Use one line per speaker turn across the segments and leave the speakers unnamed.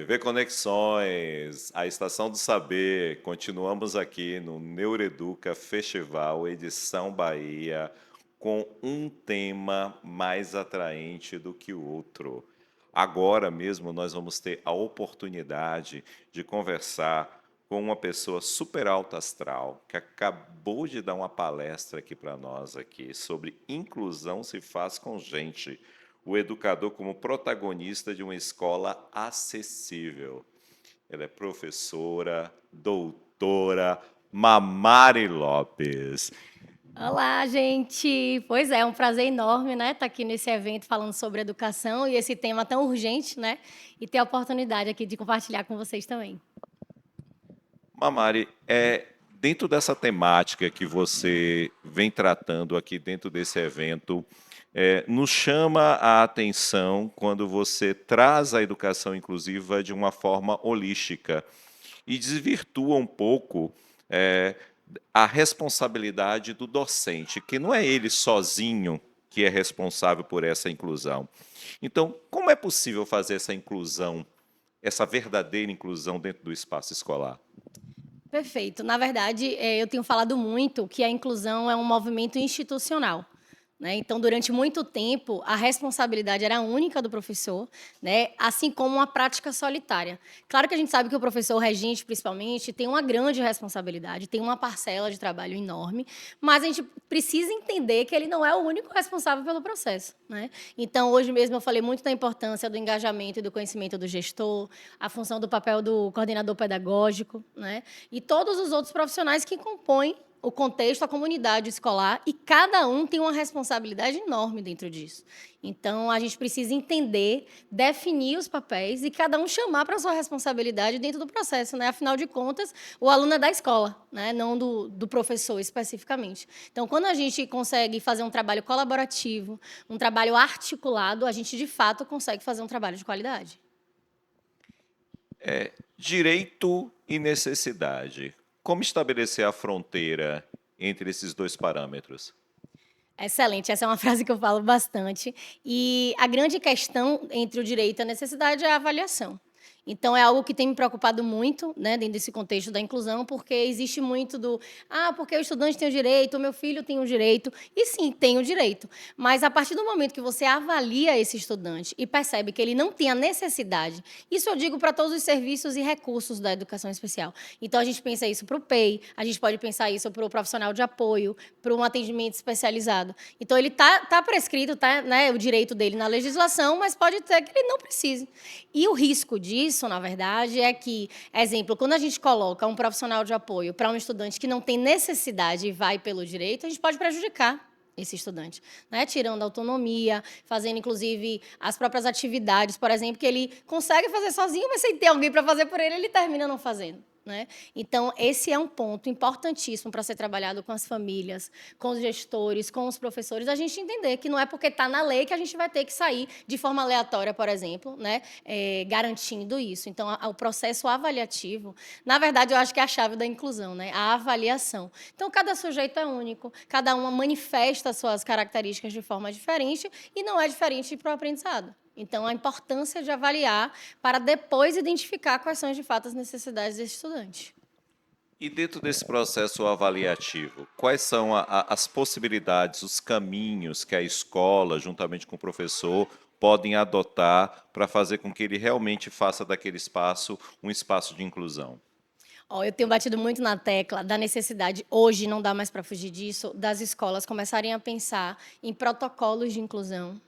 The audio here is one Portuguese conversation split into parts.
TV Conexões, a Estação do Saber. Continuamos aqui no Neuroeduca Festival, edição Bahia, com um tema mais atraente do que o outro. Agora mesmo nós vamos ter a oportunidade de conversar com uma pessoa super alta astral, que acabou de dar uma palestra aqui para nós aqui sobre inclusão se faz com gente, o educador como protagonista de uma escola acessível. Ela é professora, doutora, Mamari Lopes.
Olá, gente! Pois é um prazer enorme, né, estar aqui nesse evento falando sobre educação e esse tema tão urgente, né, e ter a oportunidade aqui de compartilhar com vocês também.
Mamari, dentro dessa temática que você vem tratando aqui dentro desse evento, nos chama a atenção quando você traz a educação inclusiva de uma forma holística e desvirtua um pouco é, a responsabilidade do docente, que não é ele sozinho que é responsável por essa inclusão. Então, como é possível fazer essa inclusão, essa verdadeira inclusão dentro do espaço escolar?
Perfeito. Na verdade, eu tenho falado muito que a inclusão é um movimento institucional, né. Então, durante muito tempo, a responsabilidade era única do professor, né, assim como uma prática solitária. Claro que a gente sabe que o professor regente, principalmente, tem uma grande responsabilidade, tem uma parcela de trabalho enorme, mas a gente precisa entender que ele não é o único responsável pelo processo, né. Então, hoje mesmo eu falei muito da importância do engajamento e do conhecimento do gestor, a função do papel do coordenador pedagógico, né, e todos os outros profissionais que compõem o contexto, a comunidade escolar, e cada um tem uma responsabilidade enorme dentro disso. Então, a gente precisa entender, definir os papéis e cada um chamar para a sua responsabilidade dentro do processo, né? Afinal de contas, o aluno é da escola, né? Não do professor especificamente. Então, quando a gente consegue fazer um trabalho colaborativo, um trabalho articulado, a gente, de fato, consegue fazer um trabalho de qualidade.
Direito e necessidade. Como estabelecer a fronteira entre esses dois parâmetros?
Excelente, essa é uma frase que eu falo bastante. E a grande questão entre o direito e a necessidade é a avaliação. Então, é algo que tem me preocupado muito, né, dentro desse contexto da inclusão, porque existe muito porque o estudante tem o direito, o meu filho tem o direito, e sim, tem o direito. Mas a partir do momento que você avalia esse estudante e percebe que ele não tem a necessidade, isso eu digo para todos os serviços e recursos da educação especial. Então, a gente pensa isso para o PEI, a gente pode pensar isso para o profissional de apoio, para um atendimento especializado. Então, ele tá prescrito, né, o direito dele na legislação, mas pode ser que ele não precise. E o risco disso, na verdade, é que, exemplo, quando a gente coloca um profissional de apoio para um estudante que não tem necessidade e vai pelo direito, a gente pode prejudicar esse estudante, né? Tirando autonomia, fazendo, inclusive, as próprias atividades, por exemplo, que ele consegue fazer sozinho, mas sem ter alguém para fazer por ele, ele termina não fazendo, né? Então, esse é um ponto importantíssimo para ser trabalhado com as famílias, com os gestores, com os professores, a gente entender que não é porque está na lei que a gente vai ter que sair de forma aleatória, por exemplo, né, garantindo isso. Então, o processo avaliativo, na verdade, eu acho que é a chave da inclusão, né, a avaliação. Então, cada sujeito é único, cada um manifesta as suas características de forma diferente e não é diferente para o aprendizado. Então, a importância de avaliar para depois identificar quais são, de fato, as necessidades desse estudante.
E dentro desse processo avaliativo, quais são as possibilidades, os caminhos que a escola, juntamente com o professor, podem adotar para fazer com que ele realmente faça daquele espaço um espaço de inclusão?
Ó, eu tenho batido muito na tecla da necessidade, hoje não dá mais para fugir disso, das escolas começarem a pensar em protocolos de inclusão,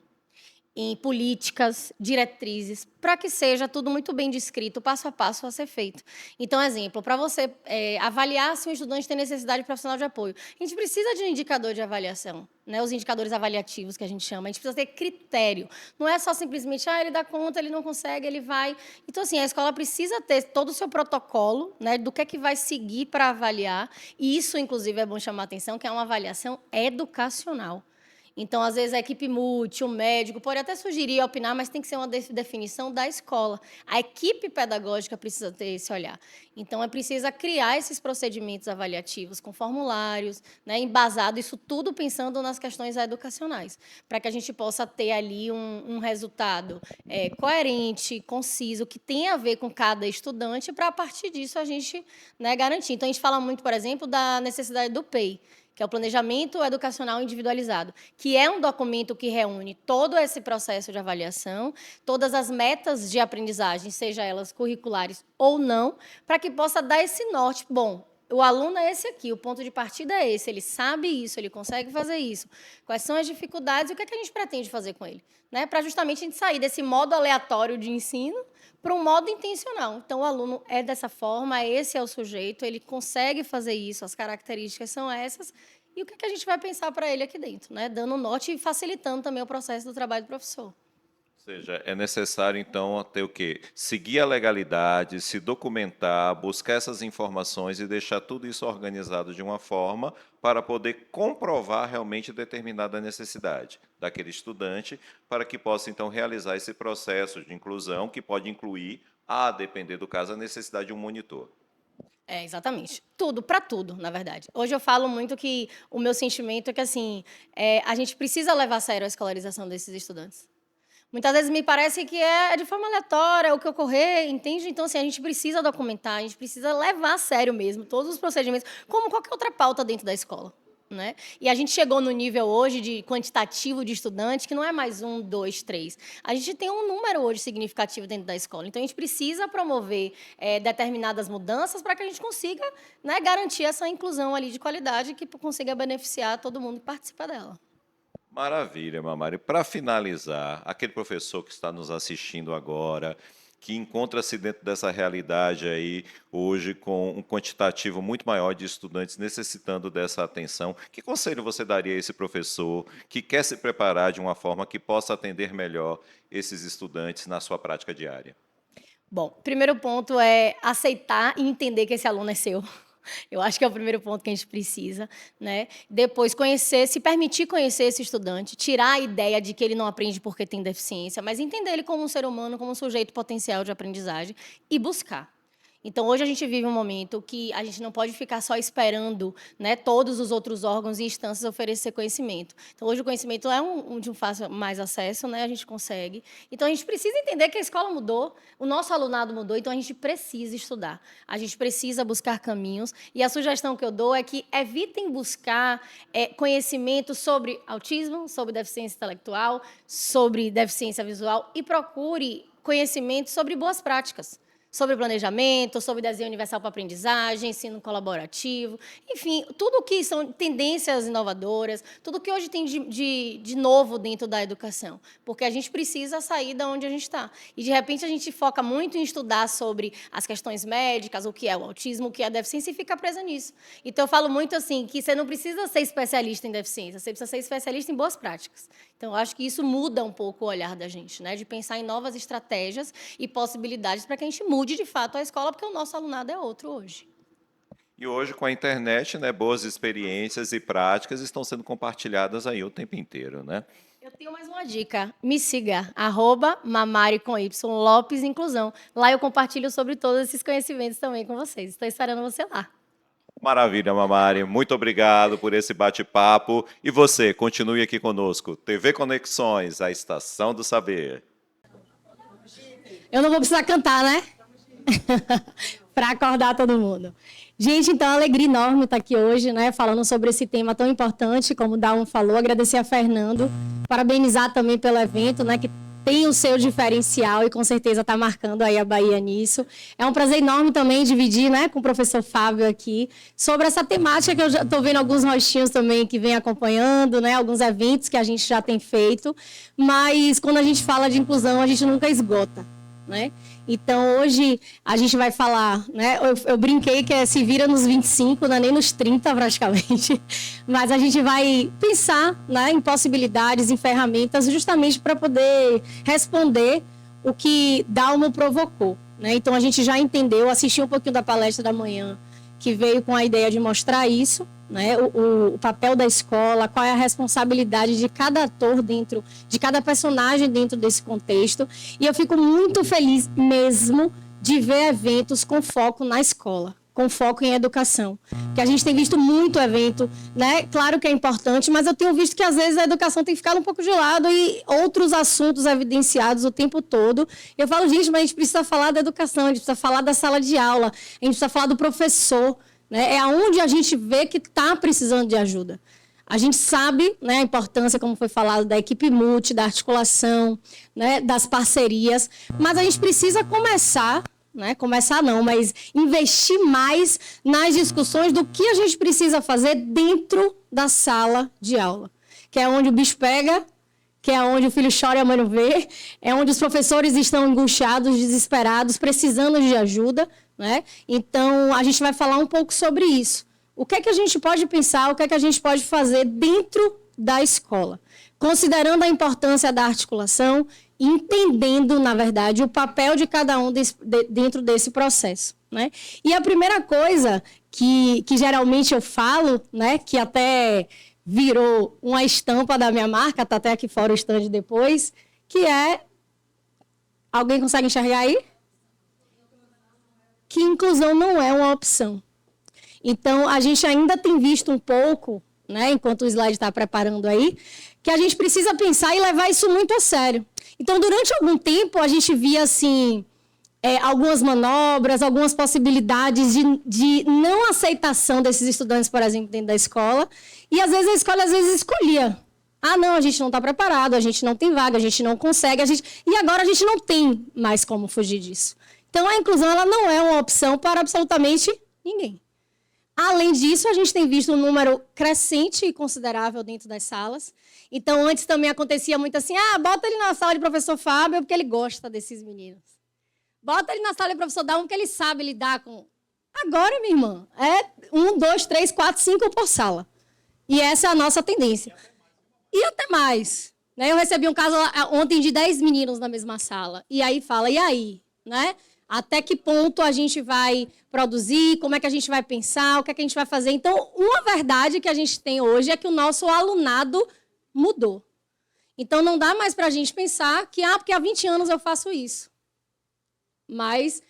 em políticas, diretrizes, para que seja tudo muito bem descrito, passo a passo a ser feito. Então, exemplo, para você avaliar se um estudante tem necessidade de profissional de apoio, a gente precisa de um indicador de avaliação, né? Os indicadores avaliativos que a gente chama, a gente precisa ter critério. Não é só simplesmente, ele dá conta, ele não consegue, ele vai. Então, assim, a escola precisa ter todo o seu protocolo, né, do que vai seguir para avaliar, e isso, inclusive, é bom chamar a atenção, que é uma avaliação educacional. Então, às vezes, a equipe multi, o médico, pode até sugerir, opinar, mas tem que ser uma definição da escola. A equipe pedagógica precisa ter esse olhar. Então, é preciso criar esses procedimentos avaliativos com formulários, né, embasado, isso tudo pensando nas questões educacionais, para que a gente possa ter ali um resultado coerente, conciso, que tenha a ver com cada estudante, para, a partir disso, a gente, né, garantir. Então, a gente fala muito, por exemplo, da necessidade do PEI, que é o Planejamento Educacional Individualizado, que é um documento que reúne todo esse processo de avaliação, todas as metas de aprendizagem, seja elas curriculares ou não, para que possa dar esse norte. Bom, o aluno é esse aqui, o ponto de partida é esse, ele sabe isso, ele consegue fazer isso. Quais são as dificuldades e o que é que a gente pretende fazer com ele? Né? Para justamente a gente sair desse modo aleatório de ensino para um modo intencional. Então, o aluno é dessa forma, esse é o sujeito, ele consegue fazer isso, as características são essas, e o que é que a gente vai pensar para ele aqui dentro, né? Dando norte e facilitando também o processo do trabalho do professor.
Ou seja, é necessário, então, ter o quê? Seguir a legalidade, se documentar, buscar essas informações e deixar tudo isso organizado de uma forma para poder comprovar realmente determinada necessidade daquele estudante, para que possa, então, realizar esse processo de inclusão, que pode incluir, a depender do caso, a necessidade de um monitor.
Exatamente. Tudo, para tudo, na verdade. Hoje eu falo muito que o meu sentimento é que, assim, a gente precisa levar a sério a escolarização desses estudantes. Muitas vezes me parece que é de forma aleatória o que ocorrer, entende? Então, assim, a gente precisa documentar, a gente precisa levar a sério mesmo todos os procedimentos, como qualquer outra pauta dentro da escola. Né? E a gente chegou no nível hoje de quantitativo de estudantes, que não é mais 1, 2, 3. A gente tem um número hoje significativo dentro da escola. Então, a gente precisa promover determinadas mudanças para que a gente consiga, né, garantir essa inclusão ali de qualidade que consiga beneficiar todo mundo que participa dela.
Maravilha, Mamari. Para finalizar, aquele professor que está nos assistindo agora, que encontra-se dentro dessa realidade aí hoje com um quantitativo muito maior de estudantes necessitando dessa atenção, que conselho você daria a esse professor que quer se preparar de uma forma que possa atender melhor esses estudantes na sua prática diária?
Bom, primeiro ponto é aceitar e entender que esse aluno é seu. Eu acho que é o primeiro ponto que a gente precisa, né? Depois, conhecer, se permitir conhecer esse estudante, tirar a ideia de que ele não aprende porque tem deficiência, mas entender ele como um ser humano, como um sujeito potencial de aprendizagem e buscar. Então, hoje a gente vive um momento que a gente não pode ficar só esperando, né, todos os outros órgãos e instâncias oferecer conhecimento. Então, hoje o conhecimento é de um fácil mais acesso, né, a gente consegue. Então, a gente precisa entender que a escola mudou, o nosso alunado mudou, então a gente precisa estudar. A gente precisa buscar caminhos. E a sugestão que eu dou é que evitem buscar conhecimento sobre autismo, sobre deficiência intelectual, sobre deficiência visual e procure conhecimento sobre boas práticas. Sobre planejamento, sobre desenho universal para aprendizagem, ensino colaborativo, enfim, tudo que são tendências inovadoras, tudo que hoje tem de novo dentro da educação, porque a gente precisa sair de onde a gente está. E, de repente, a gente foca muito em estudar sobre as questões médicas, o que é o autismo, o que é a deficiência, e fica presa nisso. Então, eu falo muito assim, que você não precisa ser especialista em deficiência, você precisa ser especialista em boas práticas. Então, eu acho que isso muda um pouco o olhar da gente, né? De pensar em novas estratégias e possibilidades para que a gente mude de fato a escola, porque o nosso alunado é outro hoje.
E hoje, com a internet, né, boas experiências e práticas estão sendo compartilhadas aí o tempo inteiro, né?
Eu tenho mais uma dica. Me siga, @mamari com Y, Lopes Inclusão. Lá eu compartilho sobre todos esses conhecimentos também com vocês. Estou esperando você lá.
Maravilha, Mamari. Muito obrigado por esse bate-papo. E você, continue aqui conosco. TV Conexões, a estação do saber.
Eu não vou precisar cantar, né? Para acordar todo mundo. Gente, então, alegria enorme estar aqui hoje, né, falando sobre esse tema tão importante, como o Dawn falou. Agradecer a Fernando, parabenizar também pelo evento, né, que tem o seu diferencial e com certeza está marcando aí a Bahia nisso. É um prazer enorme também dividir, né, com o professor Fábio aqui sobre essa temática que eu já estou vendo alguns rostinhos também que vem acompanhando, né, alguns eventos que a gente já tem feito, mas quando a gente fala de inclusão, a gente nunca esgota, né? Então, hoje, a gente vai falar, né? Eu brinquei que se vira nos 25, não é nem nos 30 praticamente, mas a gente vai pensar, né, em possibilidades, em ferramentas, justamente para poder responder o que Dalmo provocou, né? Então, a gente já entendeu, assisti um pouquinho da palestra da manhã, que veio com a ideia de mostrar isso, né? O papel da escola, qual é a responsabilidade de cada ator dentro, de cada personagem dentro desse contexto. E eu fico muito feliz mesmo de ver eventos com foco na escola, com foco em educação. Que a gente tem visto muito evento, né? Claro que é importante, mas eu tenho visto que às vezes a educação tem ficado um pouco de lado e outros assuntos evidenciados o tempo todo. Eu falo, gente, mas a gente precisa falar da educação, a gente precisa falar da sala de aula, a gente precisa falar do professor, né? É onde a gente vê que está precisando de ajuda. A gente sabe, né, a importância, como foi falado, da equipe multi, da articulação, né, das parcerias, mas a gente precisa começar, né, começar não, mas investir mais nas discussões do que a gente precisa fazer dentro da sala de aula, que é onde o bicho pega, que é onde o filho chora e a mãe não vê, é onde os professores estão angustiados, desesperados, precisando de ajuda, né? Então, a gente vai falar um pouco sobre isso. O que é que a gente pode pensar, o que é que a gente pode fazer dentro da escola, considerando a importância da articulação, entendendo, na verdade, o papel de cada um dentro desse processo, né? E a primeira coisa que geralmente eu falo, né, que até virou uma estampa da minha marca, está até aqui fora o stand depois, que é... Alguém consegue enxergar aí? Que inclusão não é uma opção. Então, a gente ainda tem visto um pouco, né, enquanto o slide está preparando aí, que a gente precisa pensar e levar isso muito a sério. Então, durante algum tempo, a gente via, assim, algumas manobras, algumas possibilidades de não aceitação desses estudantes, por exemplo, dentro da escola. E, às vezes, a escola escolhia. Ah, não, a gente não está preparado, a gente não tem vaga, a gente não consegue, e agora a gente não tem mais como fugir disso. Então, a inclusão ela não é uma opção para absolutamente ninguém. Além disso, a gente tem visto um número crescente e considerável dentro das salas. Então, antes também acontecia muito assim, bota ele na sala de professor Fábio porque ele gosta desses meninos. Bota ele na sala de professor Dalmo porque ele sabe lidar com... Agora, minha irmã, é 1, 2, 3, 4, 5 por sala. E essa é a nossa tendência. E até mais. Né? Eu recebi um caso ontem de 10 meninos na mesma sala. E aí fala, e aí? Né? Até que ponto a gente vai produzir, como é que a gente vai pensar, o que é que a gente vai fazer. Então, uma verdade que a gente tem hoje é que o nosso alunado mudou. Então, não dá mais para a gente pensar que, porque há 20 anos eu faço isso. Mas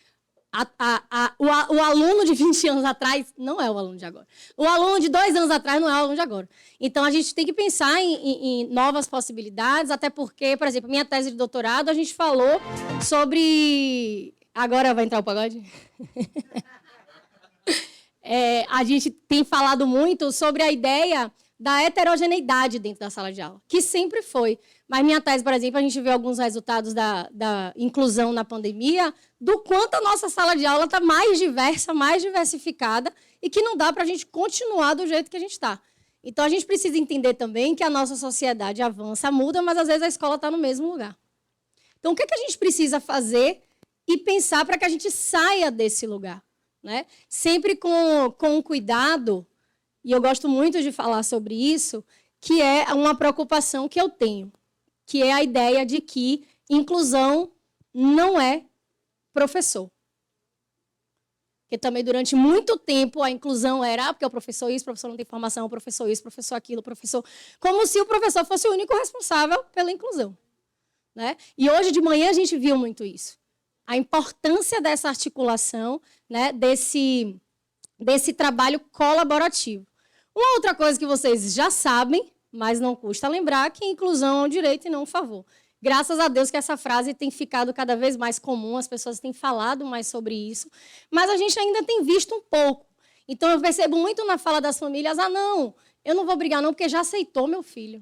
o aluno de 20 anos atrás não é o aluno de agora. O aluno de 2 anos atrás não é o aluno de agora. Então, a gente tem que pensar em novas possibilidades, até porque, por exemplo, minha tese de doutorado, a gente falou sobre... Agora vai entrar o pagode? A gente tem falado muito sobre a ideia da heterogeneidade dentro da sala de aula, que sempre foi. Mas minha tese, por exemplo, a gente vê alguns resultados da inclusão na pandemia, do quanto a nossa sala de aula está mais diversa, mais diversificada, e que não dá para a gente continuar do jeito que a gente está. Então, a gente precisa entender também que a nossa sociedade avança, muda, mas às vezes a escola está no mesmo lugar. Então, o que a gente precisa fazer e pensar para que a gente saia desse lugar, né? Sempre com cuidado, e eu gosto muito de falar sobre isso, que é uma preocupação que eu tenho, que é a ideia de que inclusão não é professor. Porque também, durante muito tempo, a inclusão era porque o professor isso, o professor não tem formação, o professor isso, o professor aquilo, o professor... Como se o professor fosse o único responsável pela inclusão, né? E hoje de manhã a gente viu muito isso. A importância dessa articulação, né, desse trabalho colaborativo. Uma outra coisa que vocês já sabem, mas não custa lembrar, que inclusão é um direito e não um favor. Graças a Deus que essa frase tem ficado cada vez mais comum, as pessoas têm falado mais sobre isso, mas a gente ainda tem visto um pouco. Então, eu percebo muito na fala das famílias, não, eu não vou brigar não, porque já aceitou meu filho.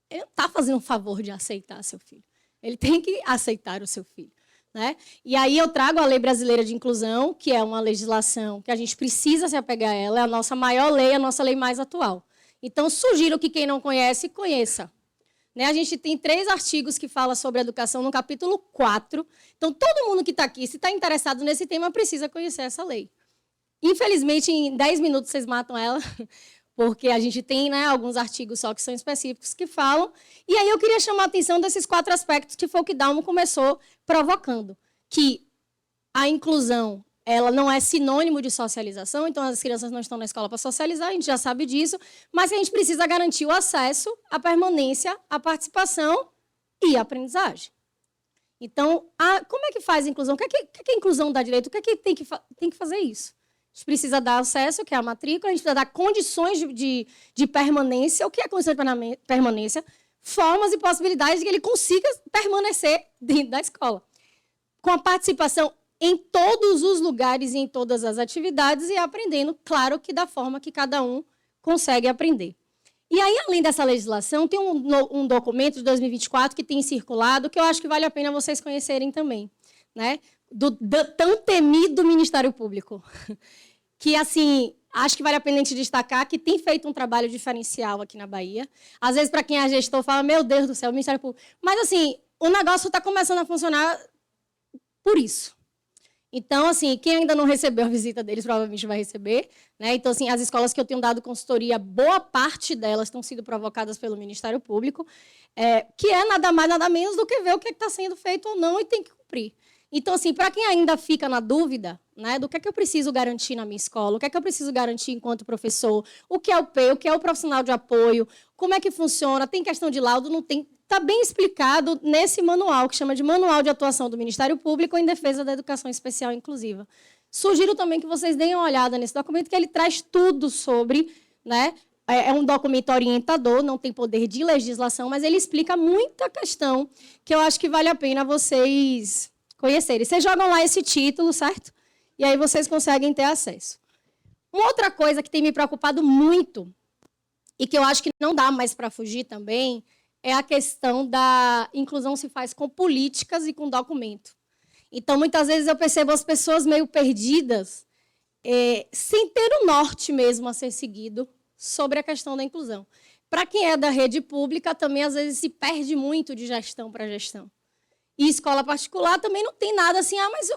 Ele não está fazendo um favor de aceitar seu filho. Ele tem que aceitar o seu filho. Né? E aí eu trago a Lei Brasileira de Inclusão, que é uma legislação que a gente precisa se apegar a ela, é a nossa maior lei, a nossa lei mais atual. Então, sugiro que quem não conhece, conheça. Né? A gente tem 3 artigos que falam sobre educação no capítulo 4. Então, todo mundo que está aqui, se está interessado nesse tema, precisa conhecer essa lei. Infelizmente, em 10 minutos vocês matam ela, porque a gente tem, né, alguns artigos só que são específicos que falam. E aí eu queria chamar a atenção desses 4 aspectos que foi o que Dalmo começou provocando. Que a inclusão ela não é sinônimo de socialização, então as crianças não estão na escola para socializar, a gente já sabe disso, mas a gente precisa garantir o acesso, a permanência, a participação e a aprendizagem. Então, como é que faz a inclusão? O que é a inclusão dá direito? O que é que tem que fazer isso? A gente precisa dar acesso, que é a matrícula, a gente precisa dar condições de permanência. O que é condição de permanência? Formas e possibilidades de que ele consiga permanecer dentro da escola. Com a participação em todos os lugares e em todas as atividades e aprendendo, claro, que da forma que cada um consegue aprender. E aí, além dessa legislação, tem um documento de 2024 que tem circulado, que eu acho que vale a pena vocês conhecerem também, né? Do tão temido Ministério Público, que, assim, acho que vale a pena a gente destacar que tem feito um trabalho diferencial aqui na Bahia. Às vezes, para quem é gestor, fala, meu Deus do céu, o Ministério Público. Mas, assim, o negócio está começando a funcionar por isso. Então, assim, quem ainda não recebeu a visita deles, provavelmente vai receber, né? Então, assim, as escolas que eu tenho dado consultoria, boa parte delas estão sendo provocadas pelo Ministério Público, que é nada mais, nada menos do que ver o que está sendo feito ou não e tem que cumprir. Então, assim, para quem ainda fica na dúvida, né, do que eu preciso garantir na minha escola, o que é que eu preciso garantir enquanto professor, o que é o P, o que é o profissional de apoio, como é que funciona, tem questão de laudo, não tem... Está bem explicado nesse manual, que chama de Manual de Atuação do Ministério Público em Defesa da Educação Especial Inclusiva. Sugiro também que vocês deem uma olhada nesse documento, que ele traz tudo sobre, né? É um documento orientador, não tem poder de legislação, mas ele explica muita questão que eu acho que vale a pena vocês conhecerem. Vocês jogam lá esse título, certo? E aí vocês conseguem ter acesso. Uma outra coisa que tem me preocupado muito, e que eu acho que não dá mais para fugir também, é a questão da inclusão se faz com políticas e com documento. Então, muitas vezes, eu percebo as pessoas meio perdidas, sem ter o norte mesmo a ser seguido sobre a questão da inclusão. Para quem é da rede pública, também, às vezes, se perde muito de gestão para gestão. E escola particular também não tem nada assim, mas...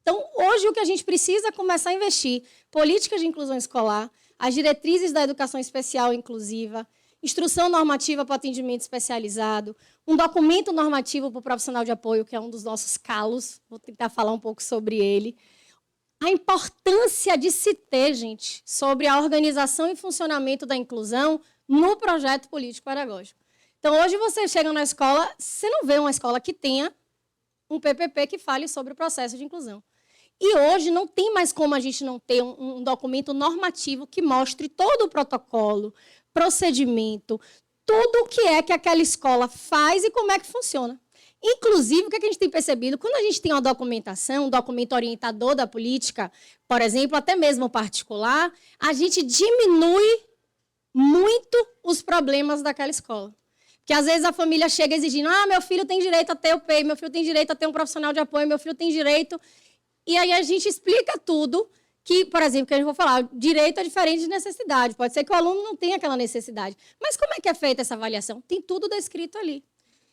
Então, hoje, o que a gente precisa é começar a investir políticas de inclusão escolar, as diretrizes da educação especial e inclusiva, instrução normativa para atendimento especializado, um documento normativo para o profissional de apoio, que é um dos nossos calos, vou tentar falar um pouco sobre ele. A importância de se ter, gente, sobre a organização e funcionamento da inclusão no projeto político-pedagógico. Então, hoje você chega na escola, você não vê uma escola que tenha um PPP que fale sobre o processo de inclusão. E hoje não tem mais como a gente não ter um documento normativo que mostre todo o protocolo, procedimento, tudo o que é que aquela escola faz e como é que funciona. Inclusive, o que a gente tem percebido, quando a gente tem uma documentação, um documento orientador da política, por exemplo, até mesmo particular, a gente diminui muito os problemas daquela escola. Porque, às vezes, a família chega exigindo, meu filho tem direito a ter o PEI, meu filho tem direito a ter um profissional de apoio, meu filho tem direito... E aí a gente explica tudo, que, por exemplo, que a gente vai falar, direito é diferente de necessidade. Pode ser que o aluno não tenha aquela necessidade. Mas como é que é feita essa avaliação? Tem tudo descrito ali.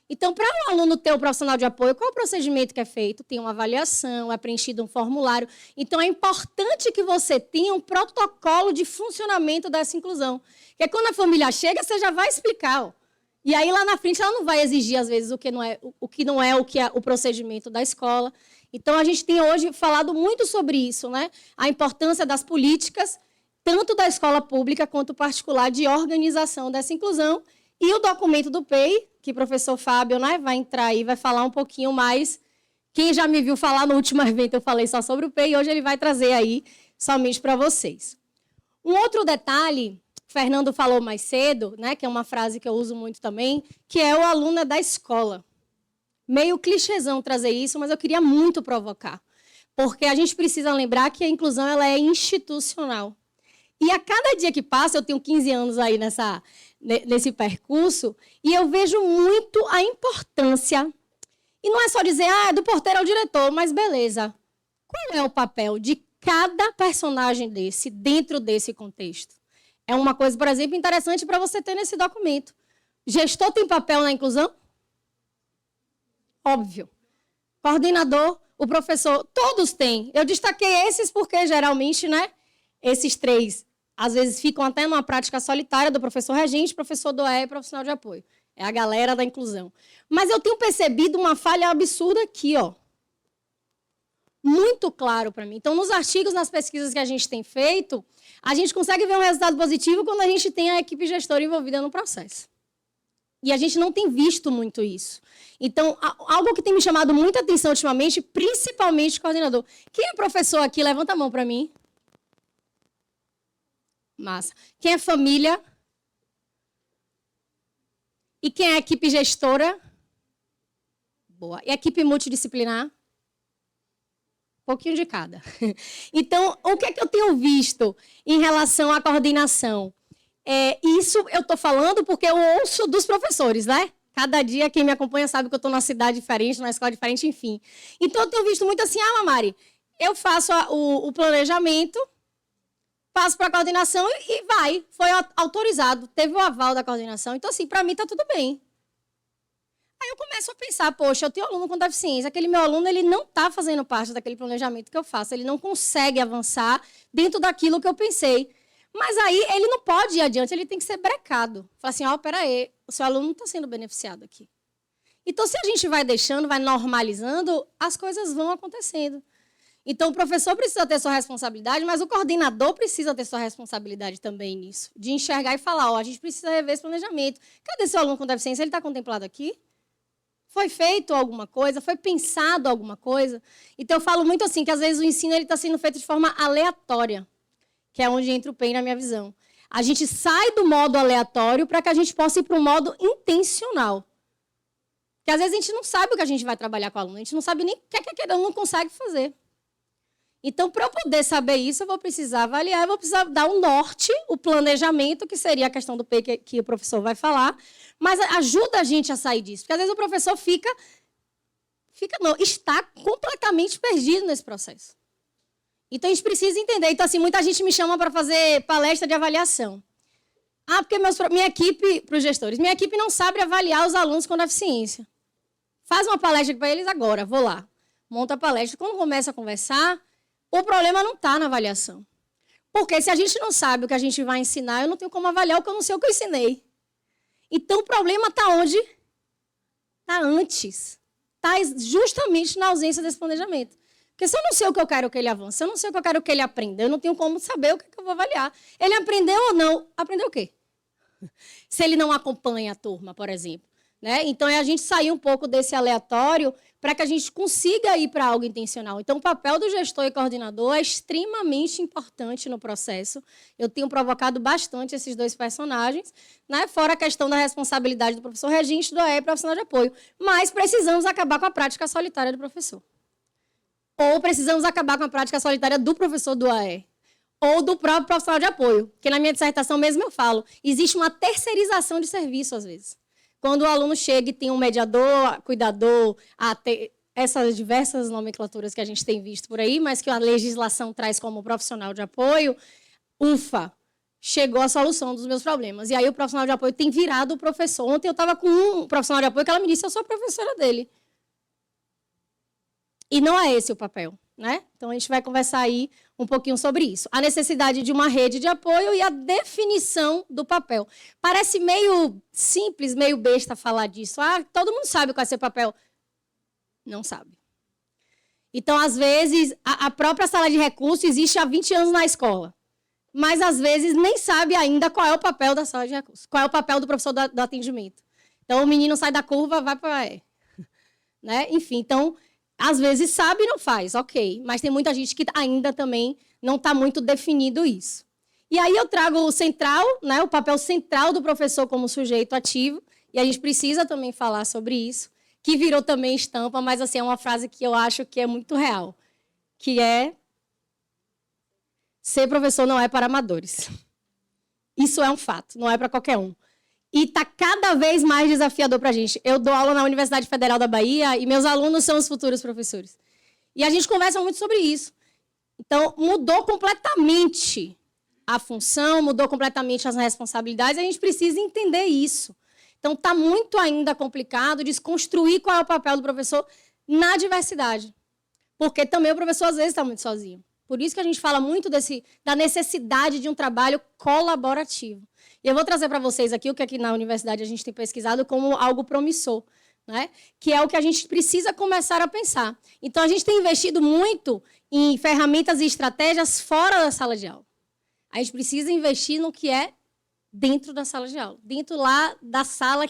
Então, para o aluno ter o profissional de apoio, qual é o procedimento que é feito? Tem uma avaliação, é preenchido um formulário. Então, é importante que você tenha um protocolo de funcionamento dessa inclusão. Porque quando a família chega, você já vai explicar. E aí, lá na frente, ela não vai exigir, às vezes, o que não é o procedimento da escola. Então, a gente tem hoje falado muito sobre isso, né? A importância das políticas, tanto da escola pública quanto particular, de organização dessa inclusão. E o documento do PEI, que o professor Fábio, né, vai entrar aí, vai falar um pouquinho mais. Quem já me viu falar no último evento, eu falei só sobre o PEI, hoje ele vai trazer aí somente para vocês. Um outro detalhe, o Fernando falou mais cedo, né, que é uma frase que eu uso muito também, que é o aluno é da escola. Meio clichêzão trazer isso, mas eu queria muito provocar. Porque a gente precisa lembrar que a inclusão ela é institucional. E a cada dia que passa, eu tenho 15 anos aí nesse percurso, e eu vejo muito a importância. E não é só dizer, é do porteiro ao diretor, mas beleza. Qual é o papel de cada personagem desse, dentro desse contexto? É uma coisa, por exemplo, interessante para você ter nesse documento. Gestor tem papel na inclusão? Óbvio. Coordenador, o professor, todos têm. Eu destaquei esses porque, geralmente, né, esses três, às vezes, ficam até numa prática solitária do professor regente, professor do E e profissional de apoio. É a galera da inclusão. Mas eu tenho percebido uma falha absurda aqui, ó. muito claro para mim. Então, nos artigos, nas pesquisas que a gente tem feito, a gente consegue ver um resultado positivo quando a gente tem a equipe gestora envolvida no processo. E a gente não tem visto muito isso. Então, algo que tem me chamado muita atenção ultimamente, principalmente o coordenador. Quem é professor aqui? Levanta a mão para mim. Massa. Quem é família? E quem é equipe gestora? Boa. E equipe multidisciplinar? Um pouquinho de cada. Então, o que é que eu tenho visto em relação à coordenação? Isso eu estou falando porque eu ouço dos professores, né? Cada dia quem me acompanha sabe que eu estou numa cidade diferente, numa escola diferente, enfim. Então, eu tenho visto muito assim, Mari, eu faço o planejamento, passo para a coordenação e vai. Foi autorizado, teve o aval da coordenação. Então, assim, para mim está tudo bem. Aí eu começo a pensar, poxa, eu tenho aluno com deficiência, aquele meu aluno ele não está fazendo parte daquele planejamento que eu faço, ele não consegue avançar dentro daquilo que eu pensei. Mas aí ele não pode ir adiante, ele tem que ser brecado. Fala assim, peraí, o seu aluno não está sendo beneficiado aqui. Então, se a gente vai deixando, vai normalizando, as coisas vão acontecendo. Então, o professor precisa ter sua responsabilidade, mas o coordenador precisa ter sua responsabilidade também nisso. De enxergar e falar, a gente precisa rever esse planejamento. Cadê seu aluno com deficiência? Ele está contemplado aqui? Foi feito alguma coisa? Foi pensado alguma coisa? Então, eu falo muito assim, que às vezes o ensino está sendo feito de forma aleatória, que é onde entra o PEN na minha visão. A gente sai do modo aleatório para que a gente possa ir para um modo intencional. Porque às vezes a gente não sabe o que a gente vai trabalhar com o aluno, a gente não sabe nem o que aquele aluno consegue fazer. Então, para eu poder saber isso, eu vou precisar avaliar, eu vou precisar dar um norte, o planejamento, que seria a questão do PEN que o professor vai falar, mas ajuda a gente a sair disso. Porque às vezes o professor está completamente perdido nesse processo. Então, a gente precisa entender. Então, assim, muita gente me chama para fazer palestra de avaliação. Porque minha equipe, para os gestores, minha equipe não sabe avaliar os alunos com deficiência. Faz uma palestra para eles agora, vou lá. Monta a palestra. Quando começa a conversar, o problema não está na avaliação. Porque se a gente não sabe o que a gente vai ensinar, eu não tenho como avaliar o que eu não sei o que eu ensinei. Então, o problema está onde? Está antes. Está justamente na ausência desse planejamento. Porque se eu não sei o que eu quero que ele avance, se eu não sei o que eu quero que ele aprenda, eu não tenho como saber o que eu vou avaliar. Ele aprendeu ou não? Aprendeu o quê? Se ele não acompanha a turma, por exemplo. Né? Então, é a gente sair um pouco desse aleatório para que a gente consiga ir para algo intencional. Então, o papel do gestor e coordenador é extremamente importante no processo. Eu tenho provocado bastante esses dois personagens, né? Fora a questão da responsabilidade do professor regente, do AE e profissional de apoio. Mas precisamos acabar com a prática solitária do professor. Ou precisamos acabar com a prática solitária do professor do AE. Ou do próprio profissional de apoio. Porque na minha dissertação mesmo eu falo, existe uma terceirização de serviço, às vezes. Quando o aluno chega e tem um mediador, cuidador, essas diversas nomenclaturas que a gente tem visto por aí, mas que a legislação traz como profissional de apoio, chegou a solução dos meus problemas. E aí o profissional de apoio tem virado o professor. Ontem eu estava com um profissional de apoio que ela me disse, eu sou a professora dele. E não é esse o papel, né? Então, a gente vai conversar aí um pouquinho sobre isso. A necessidade de uma rede de apoio e a definição do papel. Parece meio simples, meio besta falar disso. Todo mundo sabe qual é seu papel. Não sabe. Então, às vezes, a própria sala de recursos existe há 20 anos na escola. Mas, às vezes, nem sabe ainda qual é o papel da sala de recursos. Qual é o papel do professor do atendimento. Então, o menino sai da curva, vai para a né? Enfim, então... Às vezes sabe e não faz, ok. Mas tem muita gente que ainda também não está muito definido isso. E aí eu trago o central, né, o papel central do professor como sujeito ativo, e a gente precisa também falar sobre isso, que virou também estampa, mas assim, é uma frase que eu acho que é muito real, que é ser professor não é para amadores. Isso é um fato, não é para qualquer um. E está cada vez mais desafiador para a gente. Eu dou aula na Universidade Federal da Bahia e meus alunos são os futuros professores. E a gente conversa muito sobre isso. Então, mudou completamente a função, mudou completamente as responsabilidades, e a gente precisa entender isso. Então, está muito ainda complicado desconstruir qual é o papel do professor na diversidade. Porque também o professor, às vezes, está muito sozinho. Por isso que a gente fala muito da necessidade de um trabalho colaborativo. E eu vou trazer para vocês aqui o que aqui na universidade a gente tem pesquisado como algo promissor. né? Que é o que a gente precisa começar a pensar. Então, a gente tem investido muito em ferramentas e estratégias fora da sala de aula. A gente precisa investir no que é dentro da sala de aula, dentro lá da sala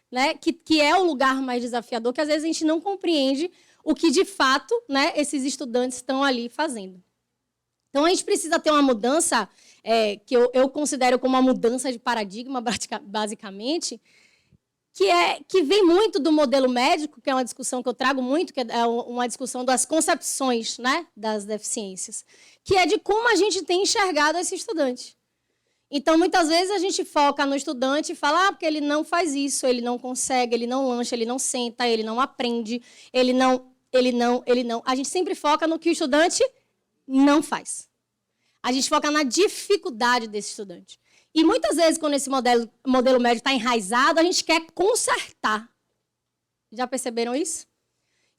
né, que é o lugar mais desafiador, que às vezes a gente não compreende o que, de fato, né, esses estudantes estão ali fazendo. Então, a gente precisa ter uma mudança, que eu considero como uma mudança de paradigma, basicamente, que vem muito do modelo médico, que é uma discussão que eu trago muito, que é uma discussão das concepções, né, das deficiências, que é de como a gente tem enxergado esse estudante. Então, muitas vezes, a gente foca no estudante e fala, porque ele não faz isso, ele não consegue, ele não lancha, ele não senta, ele não aprende, ele não. A gente sempre foca no que o estudante não faz. A gente foca na dificuldade desse estudante. E muitas vezes, quando esse modelo médio está enraizado, a gente quer consertar. Já perceberam isso?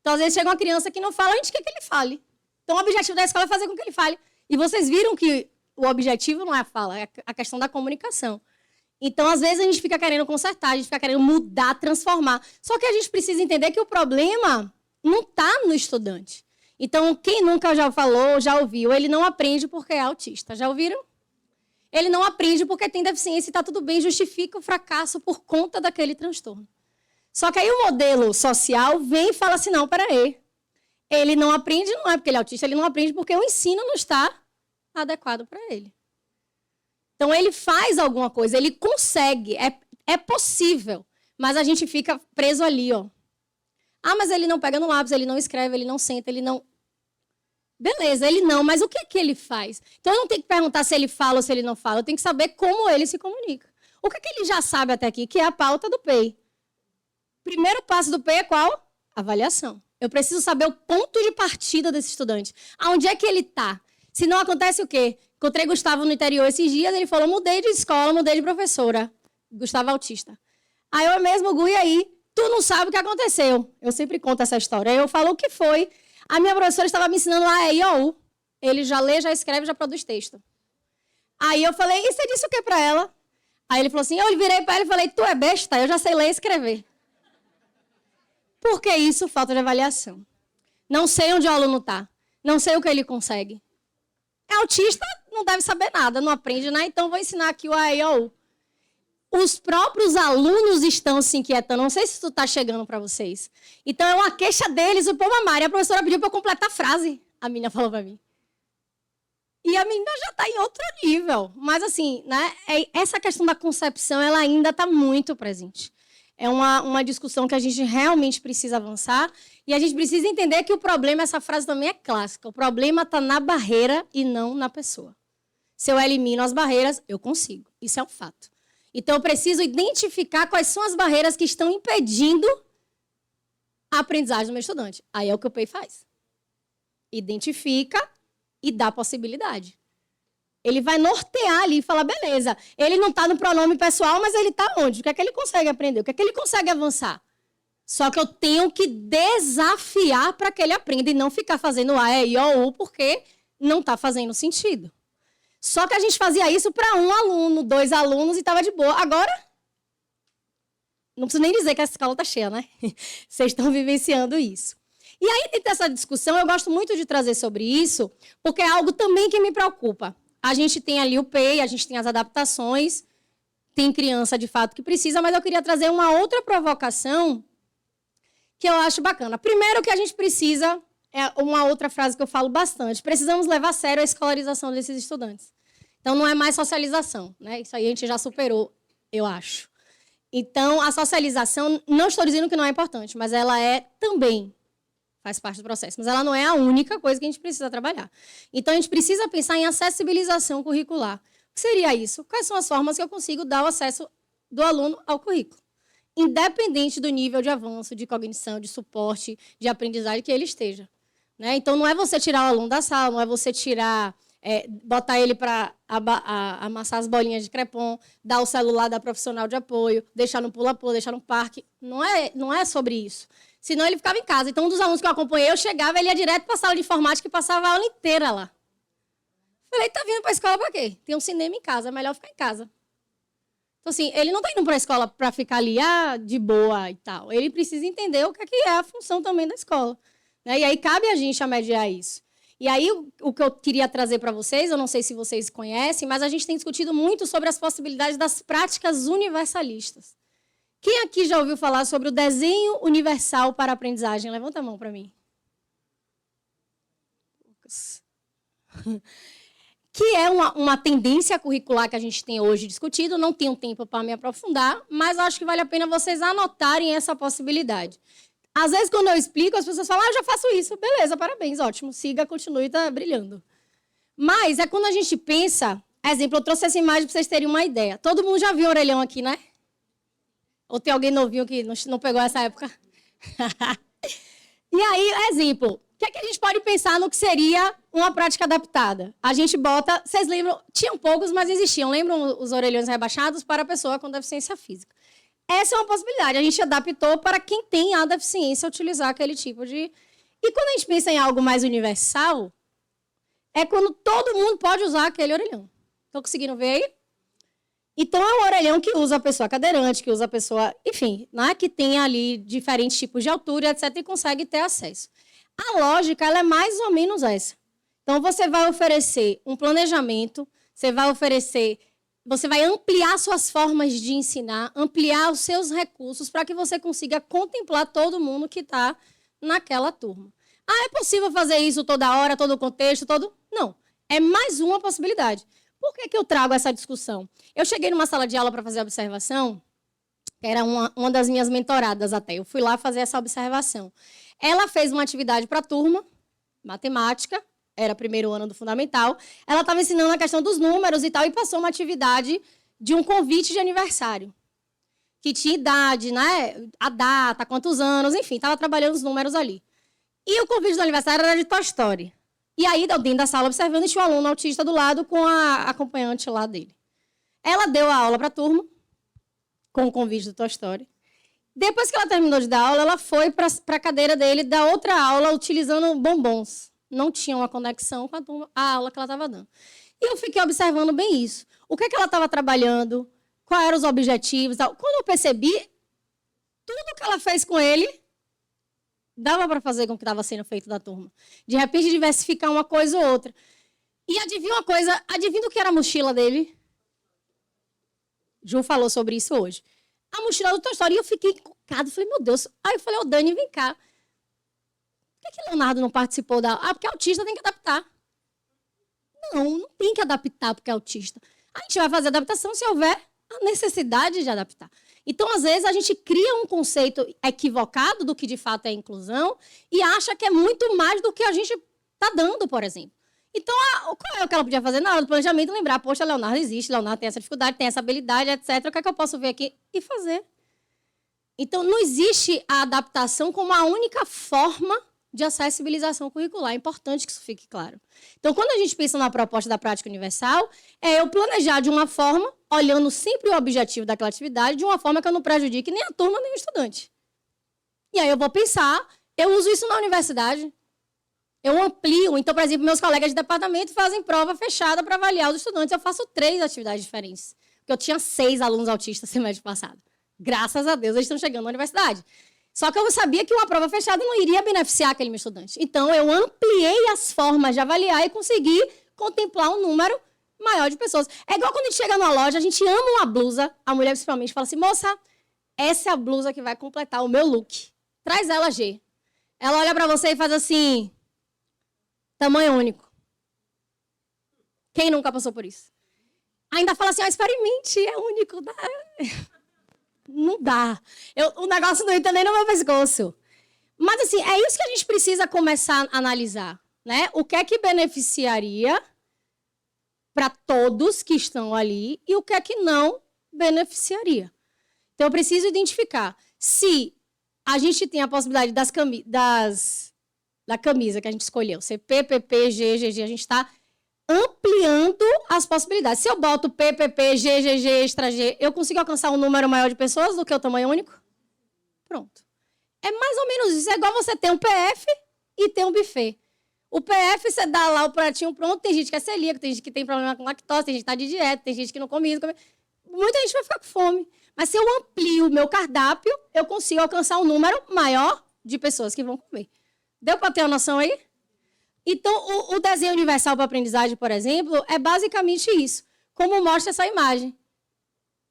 Então, às vezes, chega uma criança que não fala, a gente quer que ele fale. Então, o objetivo da escola é fazer com que ele fale. E vocês viram que o objetivo não é a fala, é a questão da comunicação. Então, às vezes, a gente fica querendo consertar, a gente fica querendo mudar, transformar. Só que a gente precisa entender que o problema não está no estudante. Então, quem nunca já falou, já ouviu, ele não aprende porque é autista. Já ouviram? Ele não aprende porque tem deficiência e está tudo bem, justifica o fracasso por conta daquele transtorno. Só que aí o modelo social vem e fala assim, não, peraí. Ele não aprende, não é porque ele é autista, ele não aprende porque o ensino não está adequado para ele. Então, ele faz alguma coisa, ele consegue, é possível, mas a gente fica preso ali, ó. Mas ele não pega no lápis, ele não escreve, ele não senta, ele não... Beleza, ele não, mas o que é que ele faz? Então, eu não tenho que perguntar se ele fala ou se ele não fala, eu tenho que saber como ele se comunica. O que é que ele já sabe até aqui, que é a pauta do PEI. Primeiro passo do PEI é qual? Avaliação. Eu preciso saber o ponto de partida desse estudante. Aonde é que ele está? Se não acontece o quê? Encontrei Gustavo no interior esses dias, ele falou, mudei de escola, mudei de professora. Gustavo autista. Aí eu mesmo, Gui, aí, tu não sabe o que aconteceu. Eu sempre conto essa história. Aí eu falo o que foi. A minha professora estava me ensinando A, E, I, O, U. Ele já lê, já escreve, já produz texto. Aí eu falei, e você disse o que para ela? Aí ele falou assim, eu virei para ele e falei, tu é besta, eu já sei ler e escrever. Por que isso? Falta de avaliação. Não sei onde o aluno está. Não sei o que ele consegue. É autista, não deve saber nada, não aprende, né? Então, vou ensinar aqui o A, E, I, O, U. Os próprios alunos estão se inquietando. Não sei se isso está chegando para vocês. Então, é uma queixa deles, o povo Mari. A professora pediu para eu completar a frase. A menina falou para mim. E a menina já está em outro nível. Mas, assim, né, essa questão da concepção, ela ainda está muito presente. É uma discussão que a gente realmente precisa avançar. E a gente precisa entender que o problema, essa frase também é clássica, o problema está na barreira e não na pessoa. Se eu elimino as barreiras, eu consigo. Isso é um fato. Então, eu preciso identificar quais são as barreiras que estão impedindo a aprendizagem do meu estudante. Aí é o que o PEI faz. Identifica e dá possibilidade. Ele vai nortear ali e falar, beleza, ele não está no pronome pessoal, mas ele está onde? O que é que ele consegue aprender? O que é que ele consegue avançar? Só que eu tenho que desafiar para que ele aprenda e não ficar fazendo A, E, I, O, U, porque não está fazendo sentido. Só que a gente fazia isso para 1 aluno, 2 alunos e estava de boa. Agora, não preciso nem dizer que a escola está cheia, né? Vocês estão vivenciando isso. E aí, dentro dessa discussão, eu gosto muito de trazer sobre isso, porque é algo também que me preocupa. A gente tem ali o PEI, a gente tem as adaptações, tem criança, de fato, que precisa, mas eu queria trazer uma outra provocação que eu acho bacana. Primeiro que a gente precisa... É uma outra frase que eu falo bastante. Precisamos levar a sério a escolarização desses estudantes. Então, não é mais socialização, né? Isso aí a gente já superou, eu acho. Então, a socialização, não estou dizendo que não é importante, mas ela também faz parte do processo. Mas ela não é a única coisa que a gente precisa trabalhar. Então, a gente precisa pensar em acessibilização curricular. O que seria isso? Quais são as formas que eu consigo dar o acesso do aluno ao currículo? Independente do nível de avanço, de cognição, de suporte, de aprendizagem que ele esteja. Né? Então, não é você tirar o aluno da sala, não é você botar ele para amassar as bolinhas de crepom, dar o celular da profissional de apoio, deixar no pula-pula, deixar no parque. Não é sobre isso. Senão, ele ficava em casa. Então, um dos alunos que eu acompanhei, eu chegava, ele ia direto para a sala de informática e passava a aula inteira lá. Falei, tá vindo para a escola para quê? Tem um cinema em casa, é melhor ficar em casa.
Então, assim, ele não está indo para a escola para ficar ali, de boa e tal. Ele precisa entender o que é a função também da escola. Né? E aí cabe a gente a mediar isso. E aí, o que eu queria trazer para vocês, eu não sei se vocês conhecem, mas a gente tem discutido muito sobre as possibilidades das práticas universalistas. Quem aqui já ouviu falar sobre o desenho universal para a aprendizagem? Levanta a mão para mim. Que é uma tendência curricular que a gente tem hoje discutido. Não tenho tempo para me aprofundar, mas acho que vale a pena vocês anotarem essa possibilidade. Às vezes, quando eu explico, as pessoas falam, eu já faço isso. Beleza, parabéns, ótimo. Siga, continue, está brilhando. Mas é quando a gente pensa... Exemplo, eu trouxe essa imagem para vocês terem uma ideia. Todo mundo já viu o orelhão aqui, né? Ou tem alguém novinho que não pegou essa época? E aí, exemplo, o que é que a gente pode pensar no que seria uma prática adaptada? A gente bota... Vocês lembram? Tinham poucos, mas existiam. Lembram os orelhões rebaixados para a pessoa com deficiência física? Essa é uma possibilidade. A gente adaptou para quem tem a deficiência utilizar aquele tipo de... E quando a gente pensa em algo mais universal, é quando todo mundo pode usar aquele orelhão. Estão conseguindo ver aí? Então, é um orelhão que usa a pessoa cadeirante, que usa a pessoa... Enfim, né, que tem ali diferentes tipos de altura, etc., e consegue ter acesso. A lógica ela é mais ou menos essa. Então, você vai oferecer um planejamento, você vai ampliar suas formas de ensinar, ampliar os seus recursos para que você consiga contemplar todo mundo que está naquela turma. É possível fazer isso toda hora, todo o contexto, todo... Não. É mais uma possibilidade. Por que eu trago essa discussão? Eu cheguei numa sala de aula para fazer a observação, que era uma das minhas mentoradas até. Eu fui lá fazer essa observação. Ela fez uma atividade para a turma, matemática, era primeiro ano do fundamental. Ela estava ensinando a questão dos números e tal, e passou uma atividade de um convite de aniversário. Que tinha idade, né? A data, quantos anos, enfim, estava trabalhando os números ali. E o convite do aniversário era de Toy Story. E aí, dentro da sala, observando, tinha um aluno autista do lado com a acompanhante lá dele. Ela deu a aula para a turma, com o convite do Toy Story. Depois que ela terminou de dar aula, ela foi para a cadeira dele dar outra aula utilizando bombons. Não tinha uma conexão com a aula que ela estava dando. E eu fiquei observando bem isso. O que ela estava trabalhando, quais eram os objetivos. Tal. Quando eu percebi, tudo que ela fez com ele, dava para fazer com o que estava sendo feito da turma. De repente, diversificar uma coisa ou outra. E adivinha uma coisa, adivinha o que era a mochila dele? Ju falou sobre isso hoje. A mochila do Toy Story, e eu fiquei encucado. Falei, meu Deus. Aí eu falei, Dani, vem cá. Por que Leonardo não participou da... porque autista tem que adaptar. Não tem que adaptar porque é autista. A gente vai fazer adaptação se houver a necessidade de adaptar. Então, às vezes, a gente cria um conceito equivocado do que, de fato, é inclusão e acha que é muito mais do que a gente está dando, por exemplo. Então, qual é o que ela podia fazer? Na hora do planejamento, lembrar, poxa, Leonardo existe, Leonardo tem essa dificuldade, tem essa habilidade, etc. O que é que eu posso ver aqui? E fazer. Então, não existe a adaptação como a única forma de acessibilização curricular. É importante que isso fique claro. Então, quando a gente pensa na proposta da prática universal, é eu planejar de uma forma, olhando sempre o objetivo daquela atividade, de uma forma que eu não prejudique nem a turma, nem o estudante. E aí eu vou pensar, eu uso isso na universidade. Eu amplio. Então, por exemplo, meus colegas de departamento fazem prova fechada para avaliar os estudantes. Eu faço 3 atividades diferentes. Porque eu tinha 6 alunos autistas semestre passado. Graças a Deus, eles estão chegando na universidade. Só que eu sabia que uma prova fechada não iria beneficiar aquele meu estudante. Então, eu ampliei as formas de avaliar e consegui contemplar um número maior de pessoas. É igual quando a gente chega numa loja, a gente ama uma blusa, a mulher principalmente fala assim, moça, essa é a blusa que vai completar o meu look. Traz ela, G. Ela olha para você e faz assim, tamanho único. Quem nunca passou por isso? Ainda fala assim, experimente, é único. Não dá. O negócio não entra nem no meu pescoço. Mas, assim, é isso que a gente precisa começar a analisar. Né? O que é que beneficiaria para todos que estão ali e o que é que não beneficiaria. Então, eu preciso identificar se a gente tem a possibilidade da camisa que a gente escolheu, ser PPP, GGG, a gente está ampliando as possibilidades. Se eu boto PPP, GGG, extra G, eu consigo alcançar um número maior de pessoas do que o tamanho único? Pronto. É mais ou menos isso. É igual você ter um PF e ter um buffet. O PF, você dá lá o pratinho pronto, tem gente que é celíaco, tem gente que tem problema com lactose, tem gente que está de dieta, tem gente que não come isso. muita gente vai ficar com fome. Mas se eu amplio o meu cardápio, eu consigo alcançar um número maior de pessoas que vão comer. Deu para ter uma noção aí? Então, o desenho universal para aprendizagem, por exemplo, é basicamente isso. Como mostra essa imagem.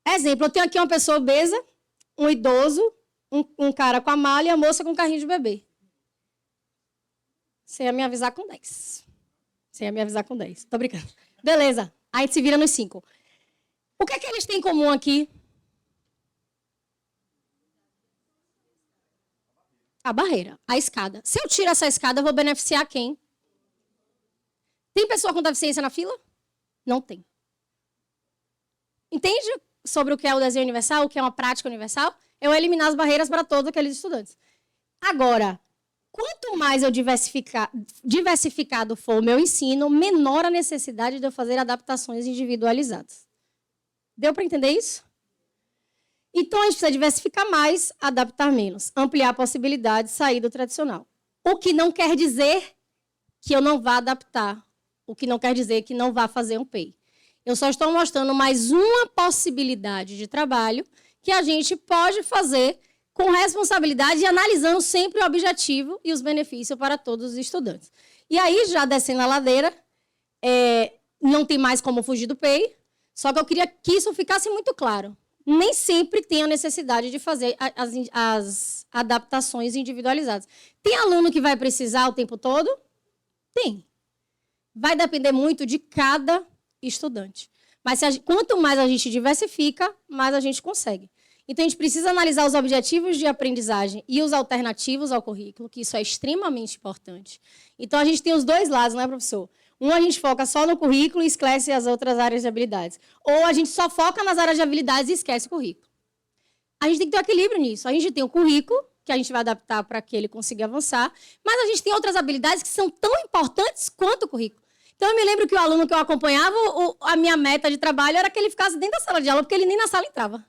Exemplo, eu tenho aqui uma pessoa obesa, um idoso, um cara com a mala e a moça com um carrinho de bebê. Você ia me avisar com 10. Você ia me avisar com 10. Tô brincando. Beleza. Aí a gente se vira nos 5. O que é que eles têm em comum aqui? A barreira, a escada. Se eu tiro essa escada, eu vou beneficiar quem? Tem pessoa com deficiência na fila? Não tem. Entende sobre o que é o desenho universal, o que é uma prática universal? Eu eliminar as barreiras para todos aqueles estudantes. Agora, quanto mais eu diversificado for o meu ensino, menor a necessidade de eu fazer adaptações individualizadas. Deu para entender isso? Então, a gente precisa diversificar mais, adaptar menos, ampliar a possibilidade, sair do tradicional. O que não quer dizer que eu não vá adaptar, o que não quer dizer que não vá fazer um PEI. Eu só estou mostrando mais uma possibilidade de trabalho que a gente pode fazer com responsabilidade e analisando sempre o objetivo e os benefícios para todos os estudantes. E aí, já descendo a ladeira, não tem mais como fugir do PEI, só que eu queria que isso ficasse muito claro. Nem sempre tem a necessidade de fazer as adaptações individualizadas. Tem aluno que vai precisar o tempo todo? Tem. Vai depender muito de cada estudante. Mas quanto mais a gente diversifica, mais a gente consegue. Então, a gente precisa analisar os objetivos de aprendizagem e os alternativos ao currículo, que isso é extremamente importante. Então, a gente tem os dois lados, não é, professor? Um, a gente foca só no currículo e esquece as outras áreas de habilidades. Ou a gente só foca nas áreas de habilidades e esquece o currículo. A gente tem que ter um equilíbrio nisso. A gente tem o currículo, que a gente vai adaptar para que ele consiga avançar, mas a gente tem outras habilidades que são tão importantes quanto o currículo. Então, eu me lembro que o aluno que eu acompanhava, a minha meta de trabalho era que ele ficasse dentro da sala de aula, porque ele nem na sala entrava.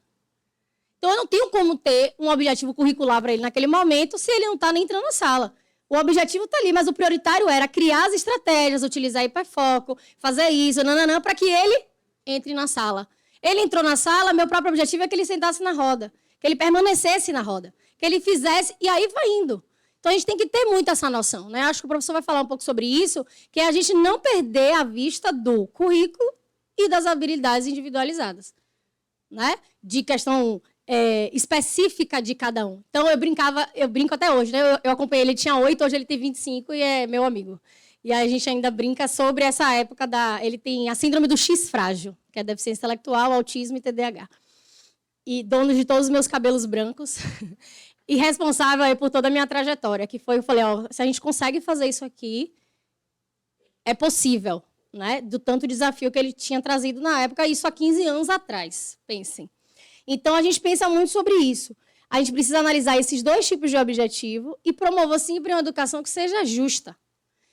Então, eu não tenho como ter um objetivo curricular para ele naquele momento se ele não está nem entrando na sala. O objetivo está ali, mas o prioritário era criar as estratégias, utilizar hiperfoco, fazer isso, para que ele entre na sala. Ele entrou na sala, meu próprio objetivo é que ele sentasse na roda, que ele permanecesse na roda, que ele fizesse, e aí vai indo. Então, a gente tem que ter muito essa noção, né? Acho que o professor vai falar um pouco sobre isso, que é a gente não perder a vista do currículo e das habilidades individualizadas, né? De questão específica de cada um. Então, eu brinco até hoje, né? Eu acompanhei, ele tinha 8, hoje ele tem 25 e é meu amigo. E aí a gente ainda brinca sobre essa época ele tem a síndrome do X frágil, que é deficiência intelectual, autismo e TDAH. E dono de todos os meus cabelos brancos e responsável aí por toda a minha trajetória, que foi, eu falei, se a gente consegue fazer isso aqui, é possível, né? Do tanto desafio que ele tinha trazido na época, isso há 15 anos atrás, pensem. Então, a gente pensa muito sobre isso. A gente precisa analisar esses dois tipos de objetivo e promover sempre uma educação que seja justa.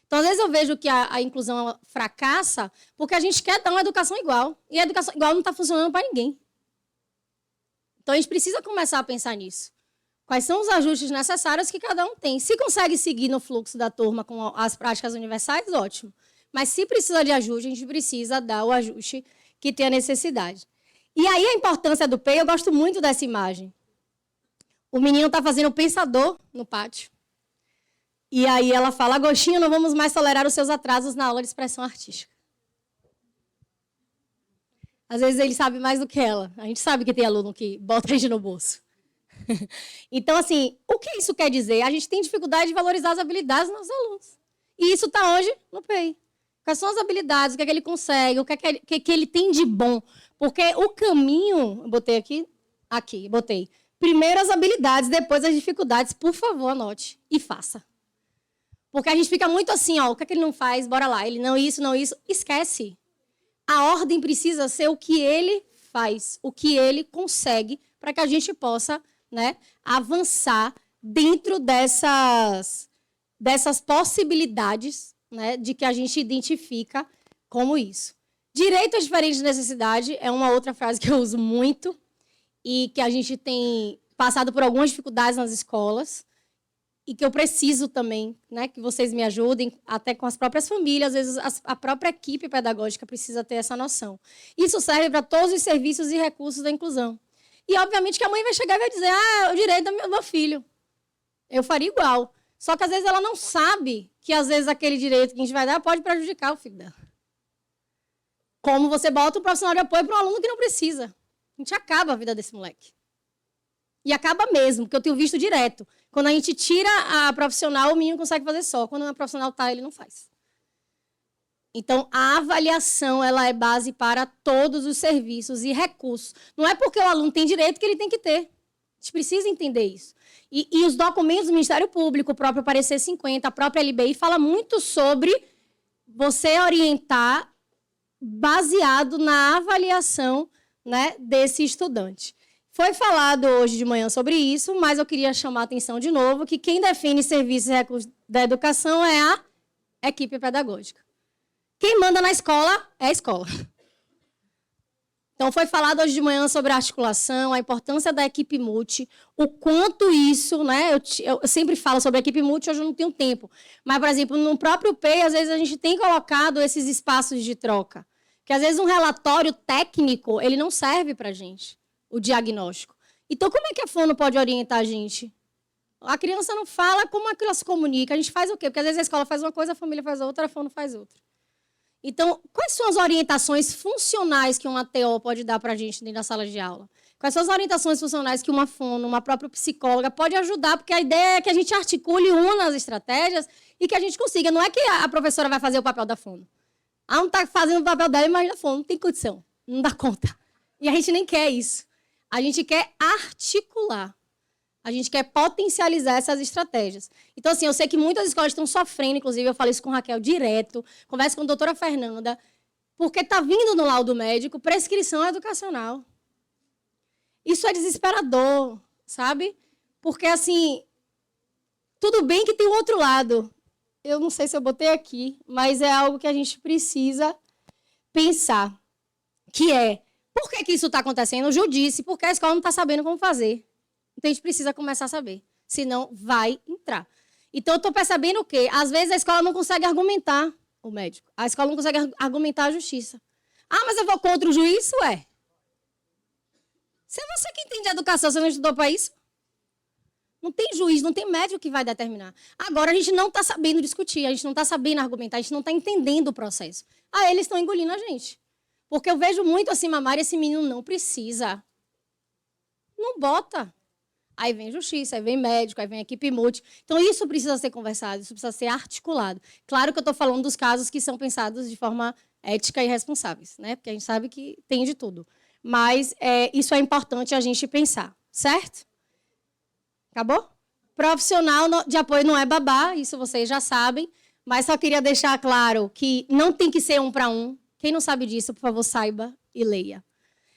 Então, às vezes, eu vejo que a inclusão fracassa porque a gente quer dar uma educação igual. E a educação igual não está funcionando para ninguém. Então, a gente precisa começar a pensar nisso. Quais são os ajustes necessários que cada um tem? Se consegue seguir no fluxo da turma com as práticas universais, ótimo. Mas se precisa de ajuste, a gente precisa dar o ajuste que tem a necessidade. E aí a importância do PEI, eu gosto muito dessa imagem. O menino está fazendo o pensador no pátio. E aí ela fala, Agostinho, não vamos mais tolerar os seus atrasos na aula de expressão artística. Às vezes ele sabe mais do que ela. A gente sabe que tem aluno que bota a gente no bolso. Então, assim, o que isso quer dizer? A gente tem dificuldade de valorizar as habilidades dos nossos alunos. E isso está hoje no PEI. Quais são as habilidades, o que é que ele consegue, o que é que ele tem de bom. Porque o caminho, eu botei aqui, botei. Primeiro as habilidades, depois as dificuldades. Por favor, anote e faça. Porque a gente fica muito assim, o que é que ele não faz? Bora lá. Ele não isso, não isso. Esquece. A ordem precisa ser o que ele faz, o que ele consegue, para que a gente possa, né, avançar dentro dessas possibilidades, né, de que a gente identifica como isso. Direito a diferente de necessidade é uma outra frase que eu uso muito e que a gente tem passado por algumas dificuldades nas escolas. e que eu preciso também, né, que vocês me ajudem, até com as próprias famílias, às vezes a própria equipe pedagógica precisa ter essa noção. Isso serve para todos os serviços e recursos da inclusão. E, obviamente, que a mãe vai chegar e vai dizer, é o direito do meu filho. Eu faria igual. Só que, às vezes, ela não sabe que, às vezes, aquele direito que a gente vai dar pode prejudicar o filho dela. Como você bota um profissional de apoio para um aluno que não precisa. A gente acaba a vida desse moleque. E acaba mesmo, porque eu tenho visto direto. Quando a gente tira a profissional, o menino consegue fazer só. Quando a profissional está, ele não faz. Então, a avaliação ela é base para todos os serviços e recursos. Não é porque o aluno tem direito que ele tem que ter. A gente precisa entender isso. E os documentos do Ministério Público, o próprio Parecer 50, a própria LBI, fala muito sobre você orientar baseado na avaliação, né, desse estudante. Foi falado hoje de manhã sobre isso, mas eu queria chamar a atenção de novo que quem define serviços e recursos da educação é a equipe pedagógica. Quem manda na escola é a escola. Então, foi falado hoje de manhã sobre a articulação, a importância da equipe multi, o quanto isso, né? Eu sempre falo sobre a equipe multi, hoje eu não tenho tempo. Mas, por exemplo, no próprio PEI, às vezes a gente tem colocado esses espaços de troca. Porque, às vezes, um relatório técnico, ele não serve para a gente, o diagnóstico. Então, como é que a fono pode orientar a gente? A criança não fala, como é que ela se comunica? A gente faz o quê? Porque, às vezes, a escola faz uma coisa, a família faz outra, a fono faz outra. Então, quais são as orientações funcionais que uma TO pode dar para a gente dentro da sala de aula? Quais são as orientações funcionais que uma fono, uma própria psicóloga pode ajudar? Porque a ideia é que a gente articule uma das estratégias e que a gente consiga. Não é que a professora vai fazer o papel da fono. Ela não está fazendo o papel dela, imagina a fono, não tem condição, não dá conta. E a gente nem quer isso. A gente quer articular. A gente quer potencializar essas estratégias. Então, assim, eu sei que muitas escolas estão sofrendo, inclusive eu falo isso com a Raquel direto, converso com a doutora Fernanda, porque está vindo no laudo médico prescrição educacional. Isso é desesperador, sabe? Porque, assim, tudo bem que tem o outro lado. Eu não sei se eu botei aqui, mas é algo que a gente precisa pensar, que é, por que isso está acontecendo? O Ju disse, porque a escola não está sabendo como fazer. Então, a gente precisa começar a saber, senão vai entrar. Então, eu estou percebendo o quê? Às vezes, a escola não consegue argumentar o médico. A escola não consegue argumentar a justiça. Ah, mas eu vou contra o juiz? Ué. Se é você que entende a educação, você não estudou para isso? Não tem juiz, não tem médico que vai determinar. Agora, a gente não está sabendo discutir, a gente não está sabendo argumentar, a gente não está entendendo o processo. Ah, eles estão engolindo a gente. Porque eu vejo muito assim, Mamara, esse menino não precisa. Não bota. Aí vem justiça, aí vem médico, aí vem equipe multi. Então, isso precisa ser conversado, isso precisa ser articulado. Claro que eu estou falando dos casos que são pensados de forma ética e responsáveis, né? Porque a gente sabe que tem de tudo. Mas isso é importante a gente pensar, certo? Acabou? Profissional de apoio não é babá, isso vocês já sabem, mas só queria deixar claro que não tem que ser 1 para 1. Quem não sabe disso, por favor, saiba e leia.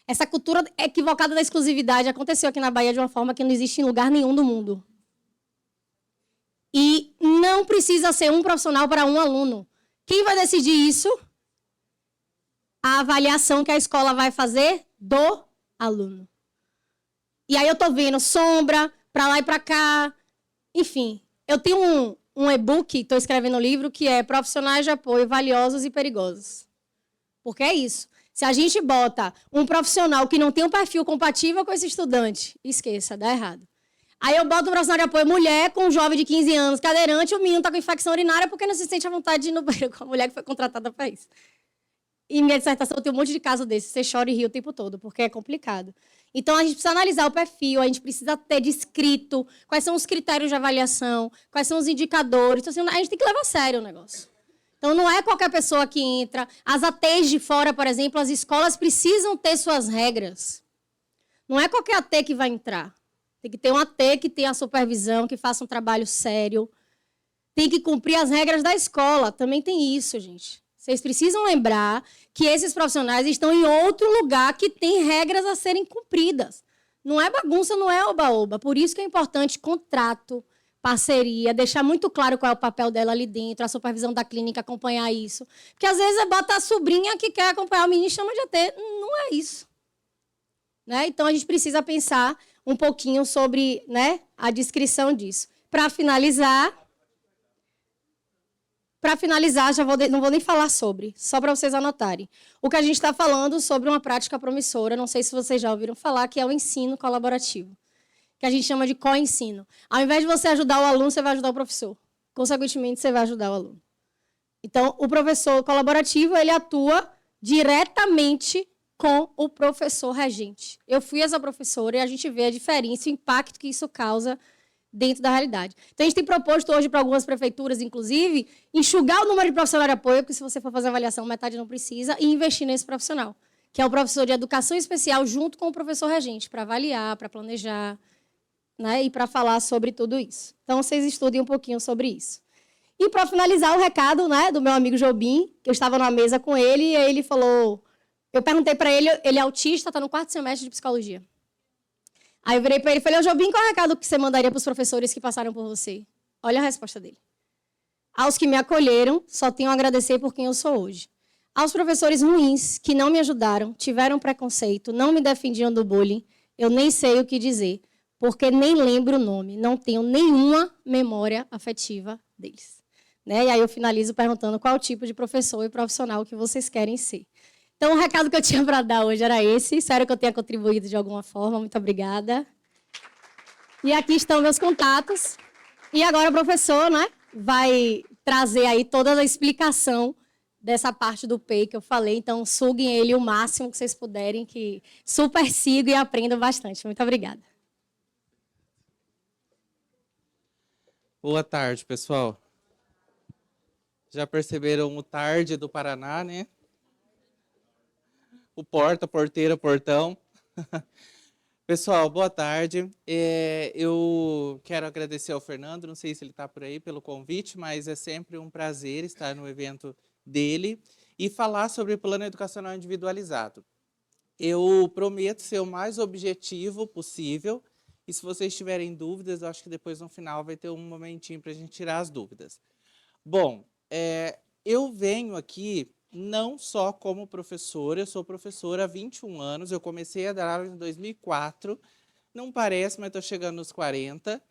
Essa cultura equivocada da exclusividade aconteceu aqui na Bahia de uma forma que não existe em lugar nenhum do mundo. E não precisa ser um profissional para um aluno. Quem vai decidir isso? A avaliação que a escola vai fazer do aluno. E aí eu estou vendo sombra, para lá e para cá. Enfim, eu tenho um e-book, estou escrevendo um livro, que é Profissionais de Apoio Valiosos e Perigosos. Porque é isso. Se a gente bota um profissional que não tem um perfil compatível com esse estudante, esqueça, dá errado. Aí eu boto um profissional de apoio mulher com um jovem de 15 anos, cadeirante, o menino está com infecção urinária porque não se sente à vontade de ir no banheiro com a mulher que foi contratada para isso. E minha dissertação tem um monte de casos desses, você chora e ri o tempo todo, porque é complicado. Então, a gente precisa analisar o perfil, a gente precisa ter descrito quais são os critérios de avaliação, quais são os indicadores. Então, assim, a gente tem que levar a sério o negócio. Então, não é qualquer pessoa que entra. As ATs de fora, por exemplo, as escolas precisam ter suas regras. Não é qualquer AT que vai entrar. Tem que ter um AT que tenha a supervisão, que faça um trabalho sério. Tem que cumprir as regras da escola. Também tem isso, gente. Vocês precisam lembrar que esses profissionais estão em outro lugar que tem regras a serem cumpridas. Não é bagunça, não é oba-oba. Por isso que é importante contrato, parceria, deixar muito claro qual é o papel dela ali dentro, a supervisão da clínica, acompanhar isso. Porque, às vezes, bota a sobrinha que quer acompanhar o menino e chama de AT. Não é isso. Né? Então, a gente precisa pensar um pouquinho sobre, né, a descrição disso. para finalizar, não vou nem falar sobre, só para vocês anotarem. O que a gente está falando sobre uma prática promissora, não sei se vocês já ouviram falar, que é o ensino colaborativo, que a gente chama de co-ensino. Ao invés de você ajudar o aluno, você vai ajudar o professor. Consequentemente, você vai ajudar o aluno. Então, o professor colaborativo, ele atua diretamente com o professor regente. Eu fui essa professora e a gente vê a diferença, o impacto que isso causa dentro da realidade. Então, a gente tem proposto hoje para algumas prefeituras, inclusive, enxugar o número de profissional de apoio, porque se você for fazer avaliação, metade não precisa, e investir nesse profissional, que é o professor de educação especial junto com o professor regente, para avaliar, para planejar, né, e para falar sobre tudo isso. Então, vocês estudem um pouquinho sobre isso. E, para finalizar, o recado, né, do meu amigo Jobim, que eu estava na mesa com ele, e aí ele falou... Eu perguntei para ele, ele é autista, está no 4º semestre de psicologia. Aí eu virei para ele e falei, Jobim, qual é o recado que você mandaria para os professores que passaram por você? Olha a resposta dele. Aos que me acolheram, só tenho a agradecer por quem eu sou hoje. Aos professores ruins, que não me ajudaram, tiveram preconceito, não me defendiam do bullying, eu nem sei o que dizer, porque nem lembro o nome, não tenho nenhuma memória afetiva deles. Né? E aí eu finalizo perguntando qual tipo de professor e profissional que vocês querem ser. Então, o recado que eu tinha para dar hoje era esse. Espero que eu tenha contribuído de alguma forma. Muito obrigada. E aqui estão meus contatos. E agora o professor, né, vai trazer aí toda a explicação dessa parte do PEI que eu falei. Então, suguem ele o máximo que vocês puderem, que super sigam e aprendam bastante. Muito obrigada.
Boa tarde, pessoal. Já perceberam o tarde do Paraná, né? O porta, porteira, portão. Pessoal, boa tarde. Eu quero agradecer ao Fernando, não sei se ele está por aí, pelo convite, mas é sempre um prazer estar no evento dele e falar sobre o plano educacional individualizado. Eu prometo ser o mais objetivo possível e se vocês tiverem dúvidas, eu acho que depois no final vai ter um momentinho para a gente tirar as dúvidas. Bom, eu venho aqui não só como professora, eu sou professora há 21 anos, eu comecei a dar aula em 2004, não parece, mas estou chegando nos 40,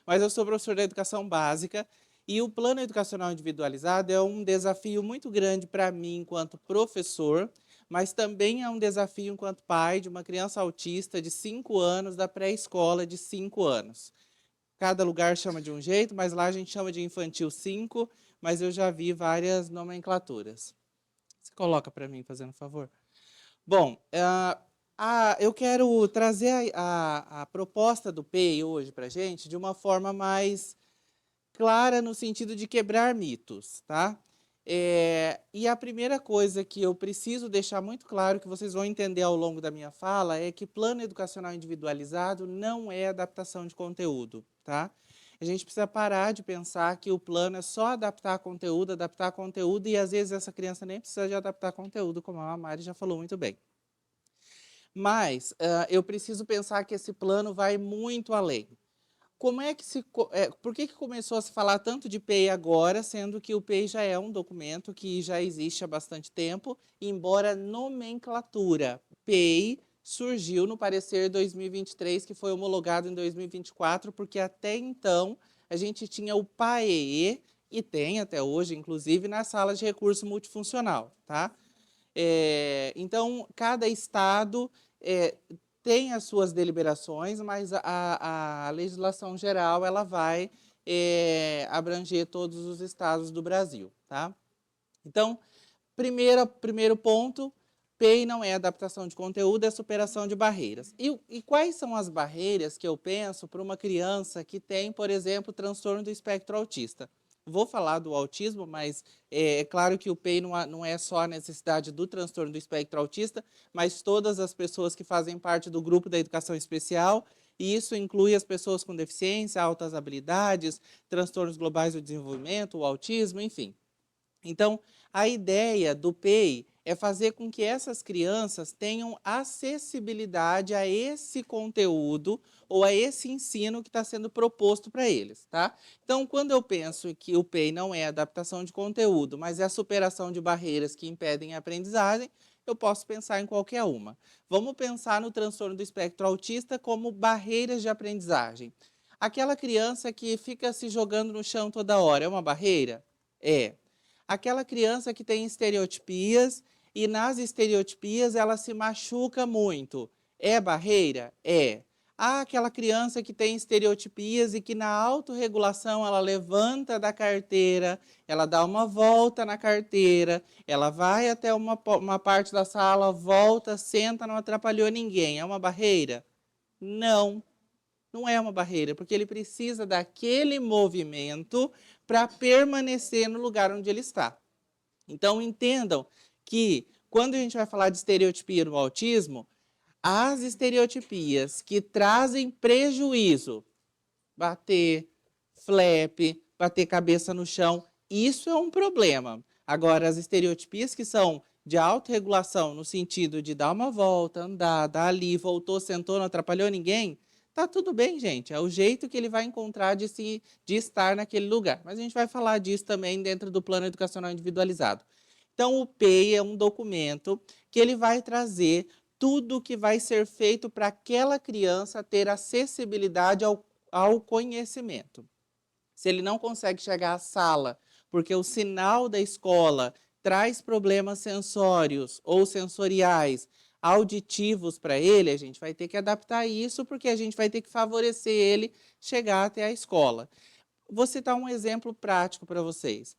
mas eu sou professora da educação básica e o plano educacional individualizado é um desafio muito grande para mim enquanto professor, mas também é um desafio enquanto pai de uma criança autista de 5 anos, da pré-escola de 5 anos. Cada lugar chama de um jeito, mas lá a gente chama de infantil 5, mas eu já vi várias nomenclaturas. Você coloca para mim, fazendo favor? Bom, eu quero trazer a proposta do PEI hoje para a gente de uma forma mais clara no sentido de quebrar mitos, tá? E a primeira coisa que eu preciso deixar muito claro, que vocês vão entender ao longo da minha fala, é que plano educacional individualizado não é adaptação de conteúdo, tá? A gente precisa parar de pensar que o plano é só adaptar conteúdo, e às vezes essa criança nem precisa de adaptar conteúdo, como a Mari já falou muito bem. Mas eu preciso pensar que esse plano vai muito além. Por que começou a se falar tanto de PEI agora, sendo que o PEI já é um documento que já existe há bastante tempo, embora a nomenclatura PEI surgiu no parecer 2023, que foi homologado em 2024, porque até então a gente tinha o PAEE, e tem até hoje, inclusive, nas salas de recurso multifuncional, tá? Então, cada estado tem as suas deliberações, mas a legislação geral ela vai abranger todos os estados do Brasil, tá? Então, primeiro ponto, PEI não é adaptação de conteúdo, é superação de barreiras. E quais são as barreiras que eu penso para uma criança que tem, por exemplo, transtorno do espectro autista? Vou falar do autismo, mas é claro que o PEI não é só a necessidade do transtorno do espectro autista, mas todas as pessoas que fazem parte do grupo da educação especial, e isso inclui as pessoas com deficiência, altas habilidades, transtornos globais do desenvolvimento, o autismo, enfim. Então, a ideia do PEI é fazer com que essas crianças tenham acessibilidade a esse conteúdo ou a esse ensino que está sendo proposto para eles, tá? Então, quando eu penso que o PEI não é adaptação de conteúdo, mas é a superação de barreiras que impedem a aprendizagem, eu posso pensar em qualquer uma. Vamos pensar no transtorno do espectro autista como barreiras de aprendizagem. Aquela criança que fica se jogando no chão toda hora, é uma barreira? É. Aquela criança que tem estereotipias e nas estereotipias ela se machuca muito, é barreira? É. Ah, aquela criança que tem estereotipias e que na autorregulação ela levanta da carteira, ela dá uma volta na carteira, ela vai até uma parte da sala, volta, senta, não atrapalhou ninguém. É uma barreira? Não, não é uma barreira, porque ele precisa daquele movimento para permanecer no lugar onde ele está. Então, entendam que quando a gente vai falar de estereotipia no autismo, as estereotipias que trazem prejuízo, bater, flap, bater cabeça no chão, isso é um problema. Agora, as estereotipias que são de autorregulação, no sentido de dar uma volta, andar, dar ali, voltou, sentou, não atrapalhou ninguém, tá tudo bem, gente. É o jeito que ele vai encontrar de estar naquele lugar. Mas a gente vai falar disso também dentro do plano educacional individualizado. Então, o PEI é um documento que ele vai trazer tudo que vai ser feito para aquela criança ter acessibilidade ao conhecimento. Se ele não consegue chegar à sala, porque o sinal da escola traz problemas sensórios ou sensoriais, auditivos para ele, a gente vai ter que adaptar isso, porque a gente vai ter que favorecer ele chegar até a escola. Vou citar um exemplo prático para vocês.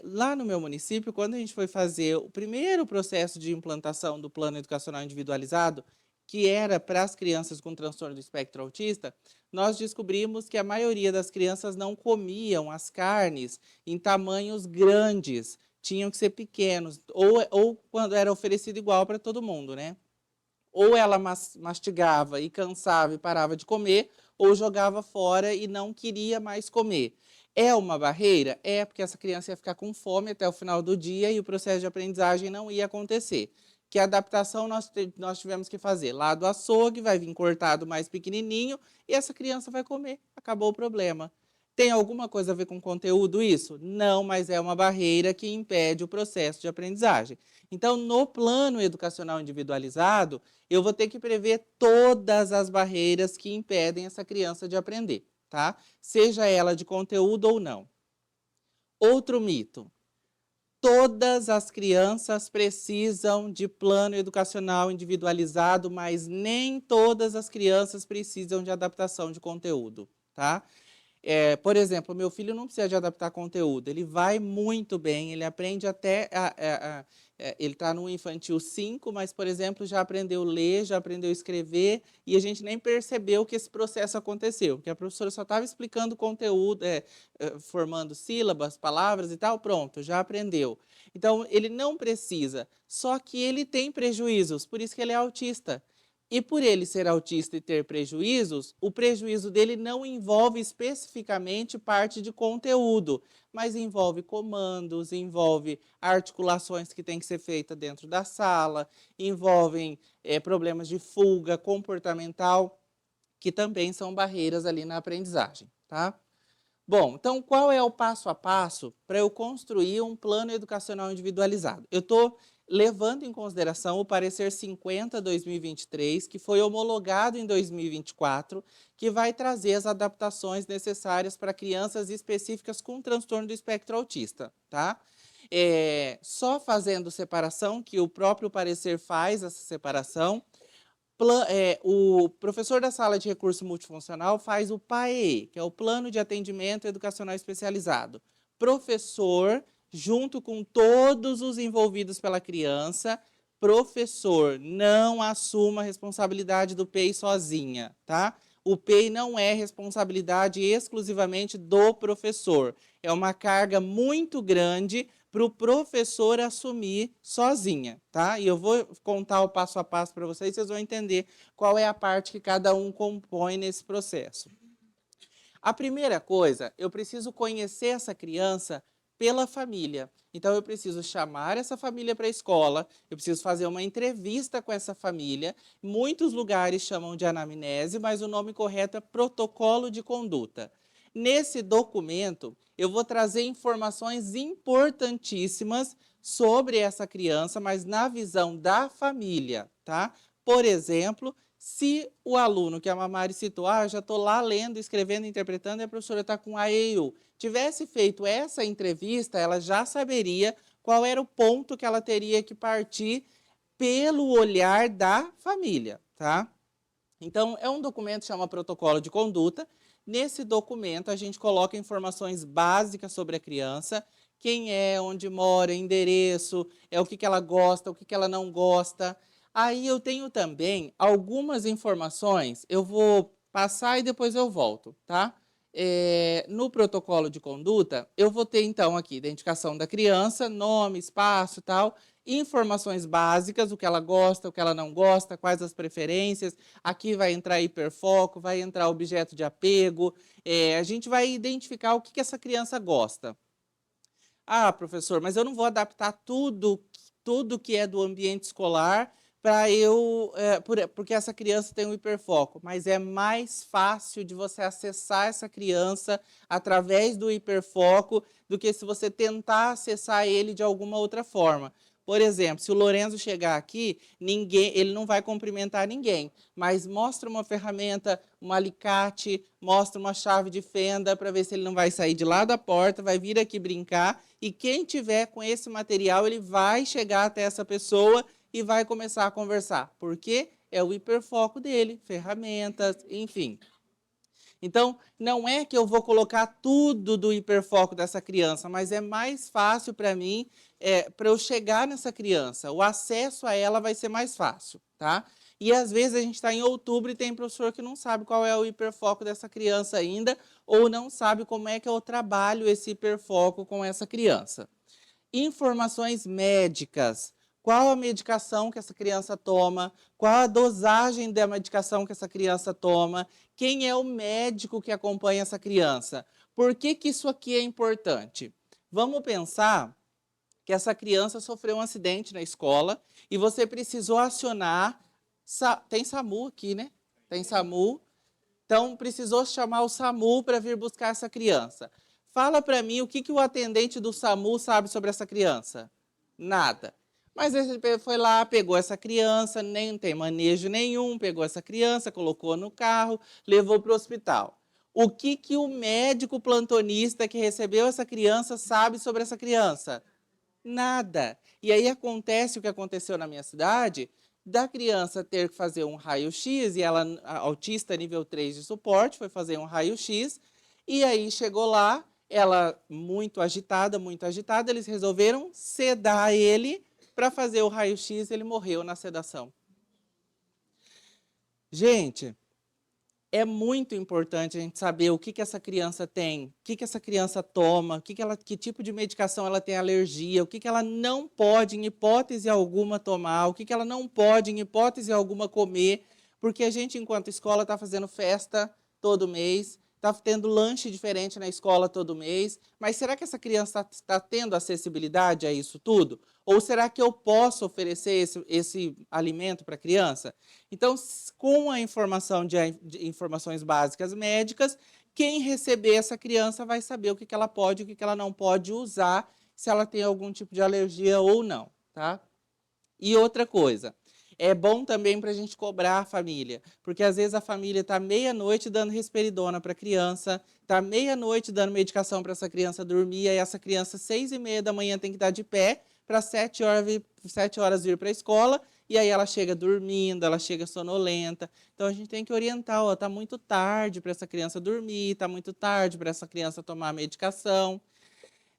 Lá no meu município, quando a gente foi fazer o primeiro processo de implantação do plano educacional individualizado, que era para as crianças com transtorno do espectro autista, nós descobrimos que a maioria das crianças não comiam as carnes em tamanhos grandes, tinham que ser pequenos, ou quando era oferecido igual para todo mundo, né? Ou ela mastigava e cansava e parava de comer, ou jogava fora e não queria mais comer. É uma barreira? É, porque essa criança ia ficar com fome até o final do dia e o processo de aprendizagem não ia acontecer. Que adaptação nós tivemos que fazer? Lá do açougue, vai vir cortado mais pequenininho e essa criança vai comer. Acabou o problema. Tem alguma coisa a ver com conteúdo isso? Não, mas é uma barreira que impede o processo de aprendizagem. Então, no plano educacional individualizado, eu vou ter que prever todas as barreiras que impedem essa criança de aprender, tá? Seja ela de conteúdo ou não. Outro mito. Todas as crianças precisam de plano educacional individualizado, mas nem todas as crianças precisam de adaptação de conteúdo, tá? Por exemplo, meu filho não precisa de adaptar conteúdo, ele vai muito bem, ele aprende até. Ele está no infantil 5, mas, por exemplo, já aprendeu a ler, já aprendeu a escrever, e a gente nem percebeu que esse processo aconteceu, porque a professora só estava explicando o conteúdo, formando sílabas, palavras e tal, pronto, já aprendeu. Então, ele não precisa, só que ele tem prejuízos, por isso que ele é autista. E por ele ser autista e ter prejuízos, o prejuízo dele não envolve especificamente parte de conteúdo, mas envolve comandos, envolve articulações que têm que ser feitas dentro da sala, envolvem problemas de fuga comportamental, que também são barreiras ali na aprendizagem, tá? Bom, então qual é o passo a passo para eu construir um plano educacional individualizado? Eu estou levando em consideração o parecer 50/2023, que foi homologado em 2024, que vai trazer as adaptações necessárias para crianças específicas com transtorno do espectro autista, tá? Só fazendo separação, que o próprio parecer faz essa separação, o professor da sala de recurso multifuncional faz o PAEE, que é o Plano de Atendimento Educacional Especializado. Professor, junto com todos os envolvidos pela criança, professor, não assuma a responsabilidade do PEI sozinha, tá? O PEI não é responsabilidade exclusivamente do professor. É uma carga muito grande para o professor assumir sozinha, tá? E eu vou contar o passo a passo para vocês, vocês vão entender qual é a parte que cada um compõe nesse processo. A primeira coisa, eu preciso conhecer essa criança pela família. Então, eu preciso chamar essa família para a escola, eu preciso fazer uma entrevista com essa família. Muitos lugares chamam de anamnese, mas o nome correto é protocolo de conduta. Nesse documento, eu vou trazer informações importantíssimas sobre essa criança, mas na visão da família, tá? Por exemplo, Se o aluno que a Mamari citou, eu já estou lá lendo, escrevendo, interpretando, e a professora está com a EIU, tivesse feito essa entrevista, ela já saberia qual era o ponto que ela teria que partir pelo olhar da família, tá? Então, é um documento que chama Protocolo de Conduta. Nesse documento, a gente coloca informações básicas sobre a criança, quem é, onde mora, endereço, o que ela gosta, o que ela não gosta. Aí eu tenho também algumas informações, eu vou passar e depois eu volto, tá? No protocolo de conduta, eu vou ter então aqui identificação da criança, nome, espaço e tal, informações básicas, o que ela gosta, o que ela não gosta, quais as preferências. Aqui vai entrar hiperfoco, vai entrar objeto de apego. A gente vai identificar o que essa criança gosta. Ah, professor, mas eu não vou adaptar tudo que é do ambiente escolar para porque essa criança tem um hiperfoco. Mas é mais fácil de você acessar essa criança através do hiperfoco do que se você tentar acessar ele de alguma outra forma. Por exemplo, se o Lorenzo chegar aqui, ele não vai cumprimentar ninguém, mas mostra uma ferramenta, um alicate, mostra uma chave de fenda para ver se ele não vai sair de lá da porta, vai vir aqui brincar, e quem tiver com esse material, ele vai chegar até essa pessoa e vai começar a conversar, porque é o hiperfoco dele, ferramentas, enfim. Então, não é que eu vou colocar tudo do hiperfoco dessa criança, mas é mais fácil para mim, para eu chegar nessa criança. O acesso a ela vai ser mais fácil, tá? E às vezes a gente está em outubro e tem professor que não sabe qual é o hiperfoco dessa criança ainda, ou não sabe como é que eu trabalho esse hiperfoco com essa criança. Informações médicas. Qual a medicação que essa criança toma? Qual a dosagem da medicação que essa criança toma? Quem é o médico que acompanha essa criança? Por que isso aqui é importante? Vamos pensar que essa criança sofreu um acidente na escola e você precisou acionar... Tem SAMU aqui, né? Tem SAMU. Então, precisou chamar o SAMU para vir buscar essa criança. Fala para mim o que o atendente do SAMU sabe sobre essa criança. Nada. Mas ele foi lá, pegou essa criança, nem tem manejo nenhum, pegou essa criança, colocou no carro, levou para o hospital. O que o médico plantonista que recebeu essa criança sabe sobre essa criança? Nada. E aí acontece o que aconteceu na minha cidade, da criança ter que fazer um raio-x, e ela, autista nível 3 de suporte, foi fazer um raio-x, e aí chegou lá, ela muito agitada, eles resolveram sedar ele para fazer o raio-x, ele morreu na sedação. Gente, é muito importante a gente saber o que essa criança tem, o que essa criança toma, que tipo de medicação ela tem alergia, o que ela não pode, em hipótese alguma, tomar, o que ela não pode, em hipótese alguma, comer, porque a gente, enquanto escola, está fazendo festa todo mês, está tendo lanche diferente na escola todo mês, mas será que essa criança está tendo acessibilidade a isso tudo? Ou será que eu posso oferecer esse alimento para a criança? Então, com a informação de informações básicas médicas, quem receber essa criança vai saber o que ela pode e o que ela não pode usar, se ela tem algum tipo de alergia ou não, tá? E outra coisa, é bom também para a gente cobrar a família, porque às vezes a família está meia-noite dando risperidona para a criança, está meia-noite dando medicação para essa criança dormir, e essa criança, 6h30 da manhã, tem que estar de pé para 7 horas vir para a escola, e aí ela chega dormindo, ela chega sonolenta. Então a gente tem que orientar, está muito tarde para essa criança dormir, está muito tarde para essa criança tomar a medicação.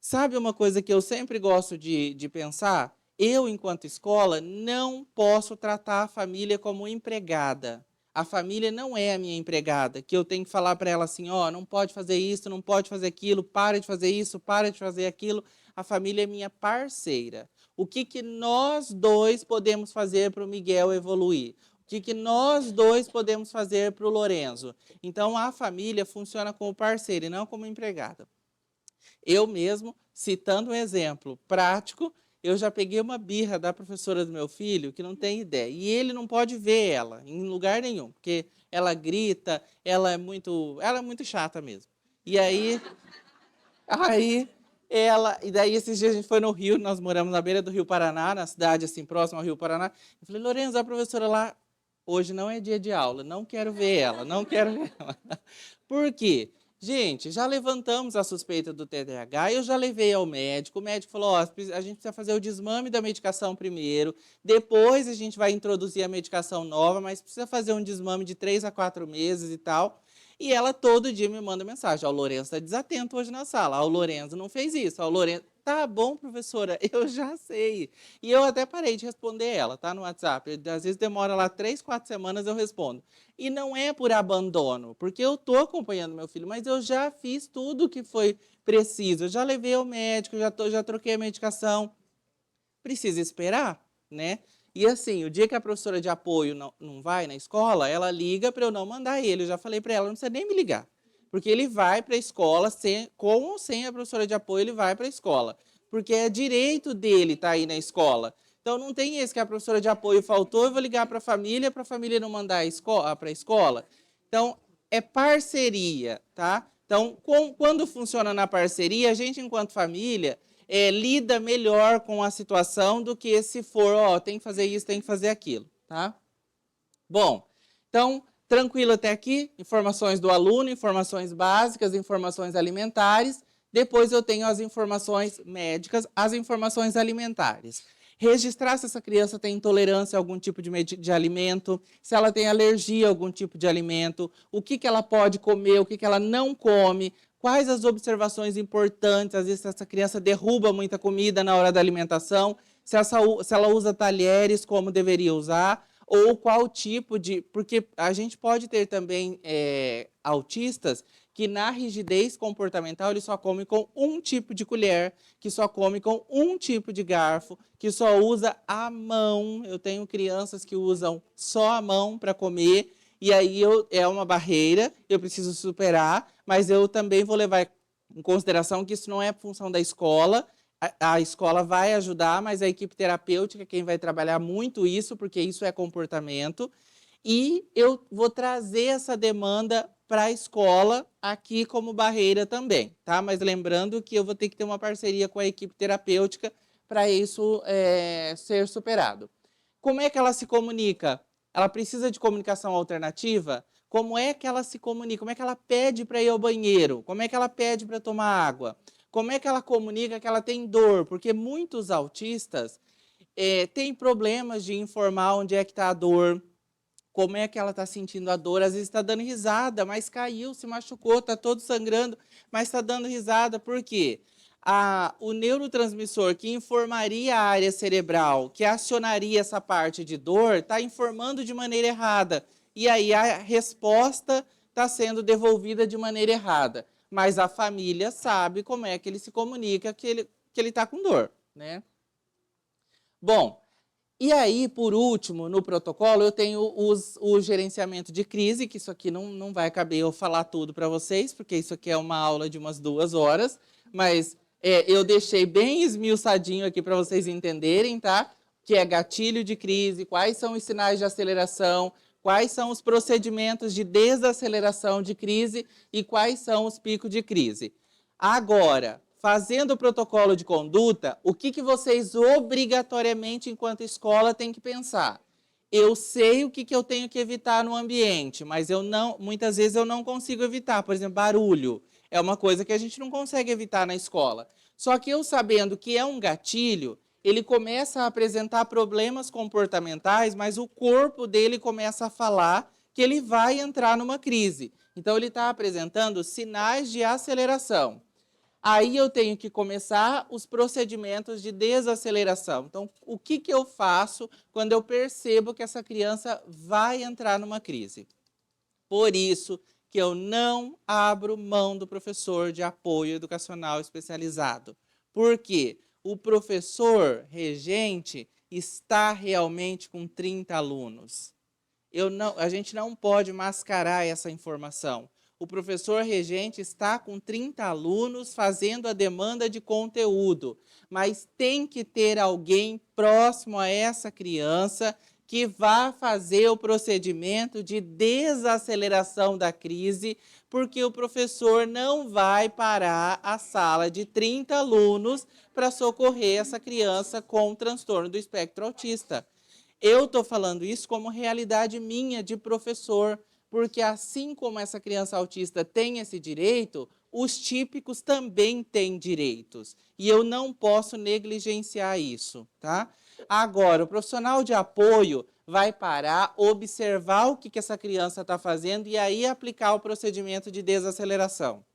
Sabe uma coisa que eu sempre gosto de pensar? Eu, enquanto escola, não posso tratar a família como empregada. A família não é a minha empregada, que eu tenho que falar para ela assim, não pode fazer isso, não pode fazer aquilo, para de fazer isso, para de fazer aquilo. A família é minha parceira. O que nós dois podemos fazer para o Miguel evoluir? O que nós dois podemos fazer para o Lorenzo? Então, a família funciona como parceira e não como empregada. Eu mesmo, citando um exemplo prático, eu já peguei uma birra da professora do meu filho, que não tem ideia. E ele não pode ver ela em lugar nenhum, porque ela grita, ela é muito chata mesmo. E e daí esses dias a gente foi no Rio, nós moramos na beira do Rio Paraná, na cidade assim próxima ao Rio Paraná. Eu falei, Lorenzo, a professora lá Hoje não é dia de aula, não quero ver ela, não quero ver ela. Por quê? Gente, já levantamos a suspeita do TDAH, eu já levei ao médico, o médico falou, ó, a gente precisa fazer o desmame da medicação primeiro, depois a gente vai introduzir a medicação nova, mas precisa fazer um desmame de 3 a 4 meses e tal. E ela todo dia me manda mensagem, ó, o Lourenço está desatento hoje na sala, ó, o Lourenço não fez isso, ó, o Lourenço... Tá bom, professora, eu já sei. E eu até parei de responder ela, tá, no WhatsApp. Às vezes demora lá 3, 4 semanas eu respondo. E não é por abandono, porque eu estou acompanhando meu filho, mas eu já fiz tudo o que foi preciso. Eu já levei ao médico, já troquei a medicação. Precisa esperar, né? E assim, o dia que a professora de apoio não vai na escola, ela liga para eu não mandar ele. Eu já falei para ela, não precisa nem me ligar. Porque ele vai para a escola, com ou sem a professora de apoio, ele vai para a escola. Porque é direito dele estar aí na escola. Então, não tem esse que a professora de apoio faltou, eu vou ligar para a família não mandar para a escola. Então, é parceria, tá? Então, quando funciona na parceria, a gente, enquanto família, lida melhor com a situação do que se for, ó, tem que fazer isso, tem que fazer aquilo, tá? Bom, então... Tranquilo até aqui, informações do aluno, informações básicas, informações alimentares. Depois eu tenho as informações médicas, as informações alimentares. Registrar se essa criança tem intolerância a algum tipo de alimento, se ela tem alergia a algum tipo de alimento, o que ela pode comer, o que ela não come, quais as observações importantes, às vezes essa criança derruba muita comida na hora da alimentação, se ela usa talheres como deveria usar, ou qual tipo de... Porque a gente pode ter também autistas que na rigidez comportamental ele só come com um tipo de colher, que só come com um tipo de garfo, que só usa a mão. Eu tenho crianças que usam só a mão para comer, e aí é uma barreira, eu preciso superar, mas eu também vou levar em consideração que isso não é função da escola. A escola vai ajudar, mas a equipe terapêutica é quem vai trabalhar muito isso, porque isso é comportamento. E eu vou trazer essa demanda para a escola aqui como barreira também, tá? Mas lembrando que eu vou ter que ter uma parceria com a equipe terapêutica para isso ser superado. Como é que ela se comunica? Ela precisa de comunicação alternativa? Como é que ela se comunica? Como é que ela pede para ir ao banheiro? Como é que ela pede para tomar água? Como é que ela comunica que ela tem dor? Porque muitos autistas têm problemas de informar onde é que está a dor, como é que ela está sentindo a dor. Às vezes está dando risada, mas caiu, se machucou, está todo sangrando, mas está dando risada. Por quê? O neurotransmissor que informaria a área cerebral, que acionaria essa parte de dor, está informando de maneira errada. E aí a resposta está sendo devolvida de maneira errada. Mas a família sabe como é que ele se comunica que ele está com dor, né? Bom, e aí, por último, no protocolo, eu tenho o gerenciamento de crise, que isso aqui não vai caber eu falar tudo para vocês, porque isso aqui é uma aula de umas 2 horas, mas eu deixei bem esmiuçadinho aqui para vocês entenderem, tá? Que é gatilho de crise, quais são os sinais de aceleração, quais são os procedimentos de desaceleração de crise e quais são os picos de crise. Agora, fazendo o protocolo de conduta, o que vocês obrigatoriamente, enquanto escola, têm que pensar? Eu sei o que eu tenho que evitar no ambiente, mas muitas vezes eu não consigo evitar. Por exemplo, barulho é uma coisa que a gente não consegue evitar na escola. Só que eu sabendo que é um gatilho, ele começa a apresentar problemas comportamentais, mas o corpo dele começa a falar que ele vai entrar numa crise. Então, ele está apresentando sinais de aceleração. Aí eu tenho que começar os procedimentos de desaceleração. Então, o que eu faço quando eu percebo que essa criança vai entrar numa crise? Por isso que eu não abro mão do professor de apoio educacional especializado. Por quê? O professor regente está realmente com 30 alunos. A gente não pode mascarar essa informação. O professor regente está com 30 alunos fazendo a demanda de conteúdo, mas tem que ter alguém próximo a essa criança que vá fazer o procedimento de desaceleração da crise, porque o professor não vai parar a sala de 30 alunos para socorrer essa criança com transtorno do espectro autista. Eu estou falando isso como realidade minha de professor, porque assim como essa criança autista tem esse direito, os típicos também têm direitos. E eu não posso negligenciar isso, tá? Agora, o profissional de apoio vai parar, observar o que essa criança está fazendo e aí aplicar o procedimento de desaceleração.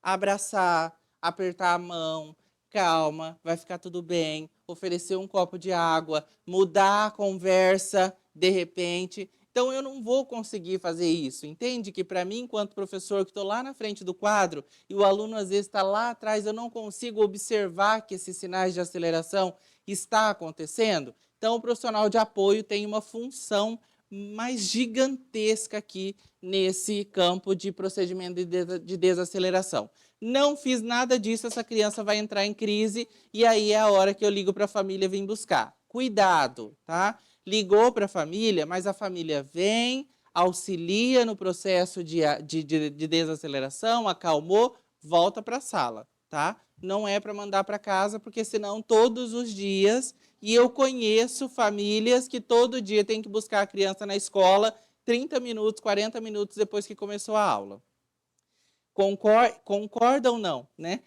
Abraçar, apertar a mão, calma, vai ficar tudo bem, oferecer um copo de água, mudar a conversa de repente. Então, eu não vou conseguir fazer isso. Entende que, para mim, enquanto professor, que estou lá na frente do quadro e o aluno, às vezes, está lá atrás, eu não consigo observar que esses sinais de aceleração está acontecendo? Então, o profissional de apoio tem uma função mais gigantesca aqui nesse campo de procedimento de desaceleração. Não fiz nada disso, essa criança vai entrar em crise e aí é a hora que eu ligo para a família vir buscar. Cuidado, tá? Ligou para a família, mas a família vem, auxilia no processo de desaceleração, acalmou, volta para a sala, tá? Não é para mandar para casa, porque senão todos os dias, e eu conheço famílias que todo dia tem que buscar a criança na escola 30 minutos, 40 minutos depois que começou a aula. Concorda ou não? Né?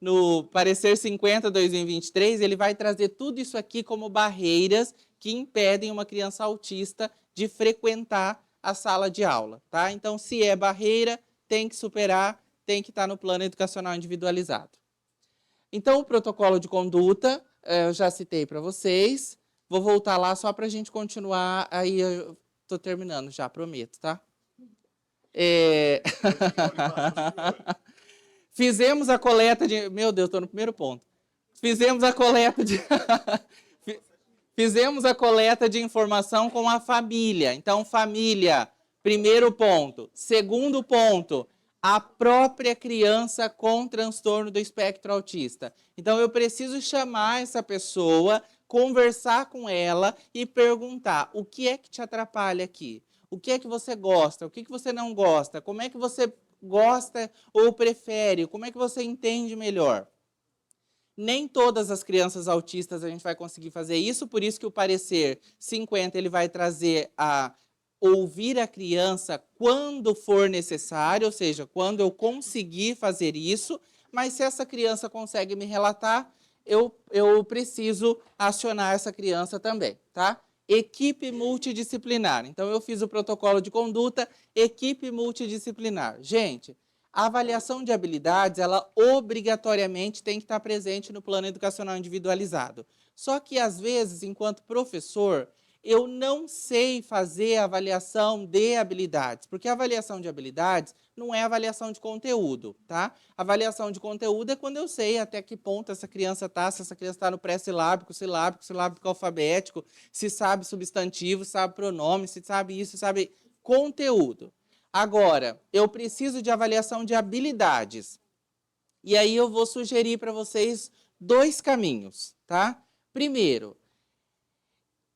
No parecer 50/2023, ele vai trazer tudo isso aqui como barreiras que impedem uma criança autista de frequentar a sala de aula. Tá? Então, se é barreira, tem que superar, tem que estar no plano educacional individualizado. Então, o protocolo de conduta, eu já citei para vocês. Vou voltar lá só para a gente continuar. Aí eu estou terminando já, prometo, tá? Fizemos a coleta de... Meu Deus, estou no primeiro ponto. Fizemos a coleta de... Fizemos a coleta de informação com a família. Então, família, primeiro ponto. Segundo ponto, a própria criança com transtorno do espectro autista. Então, eu preciso chamar essa pessoa, conversar com ela e perguntar: o que é que te atrapalha aqui? O que é que você gosta? O que é que você não gosta? Como é que você gosta ou prefere? Como é que você entende melhor? Nem todas as crianças autistas a gente vai conseguir fazer isso, por isso que o parecer 50 ele vai trazer a ouvir a criança quando for necessário, ou seja, quando eu conseguir fazer isso, mas se essa criança consegue me relatar, eu preciso acionar essa criança também, tá? Equipe multidisciplinar. Então, eu fiz o protocolo de conduta, equipe multidisciplinar. Gente, a avaliação de habilidades, ela obrigatoriamente tem que estar presente no plano educacional individualizado. Só que, às vezes, enquanto professor, eu não sei fazer a avaliação de habilidades, porque a avaliação de habilidades não é avaliação de conteúdo, tá? A avaliação de conteúdo é quando eu sei até que ponto essa criança está, se essa criança está no pré-silábico, silábico alfabético, se sabe substantivo, sabe pronome, se sabe isso, sabe conteúdo. Agora, eu preciso de avaliação de habilidades. E aí eu vou sugerir para vocês 2 caminhos, tá? Primeiro,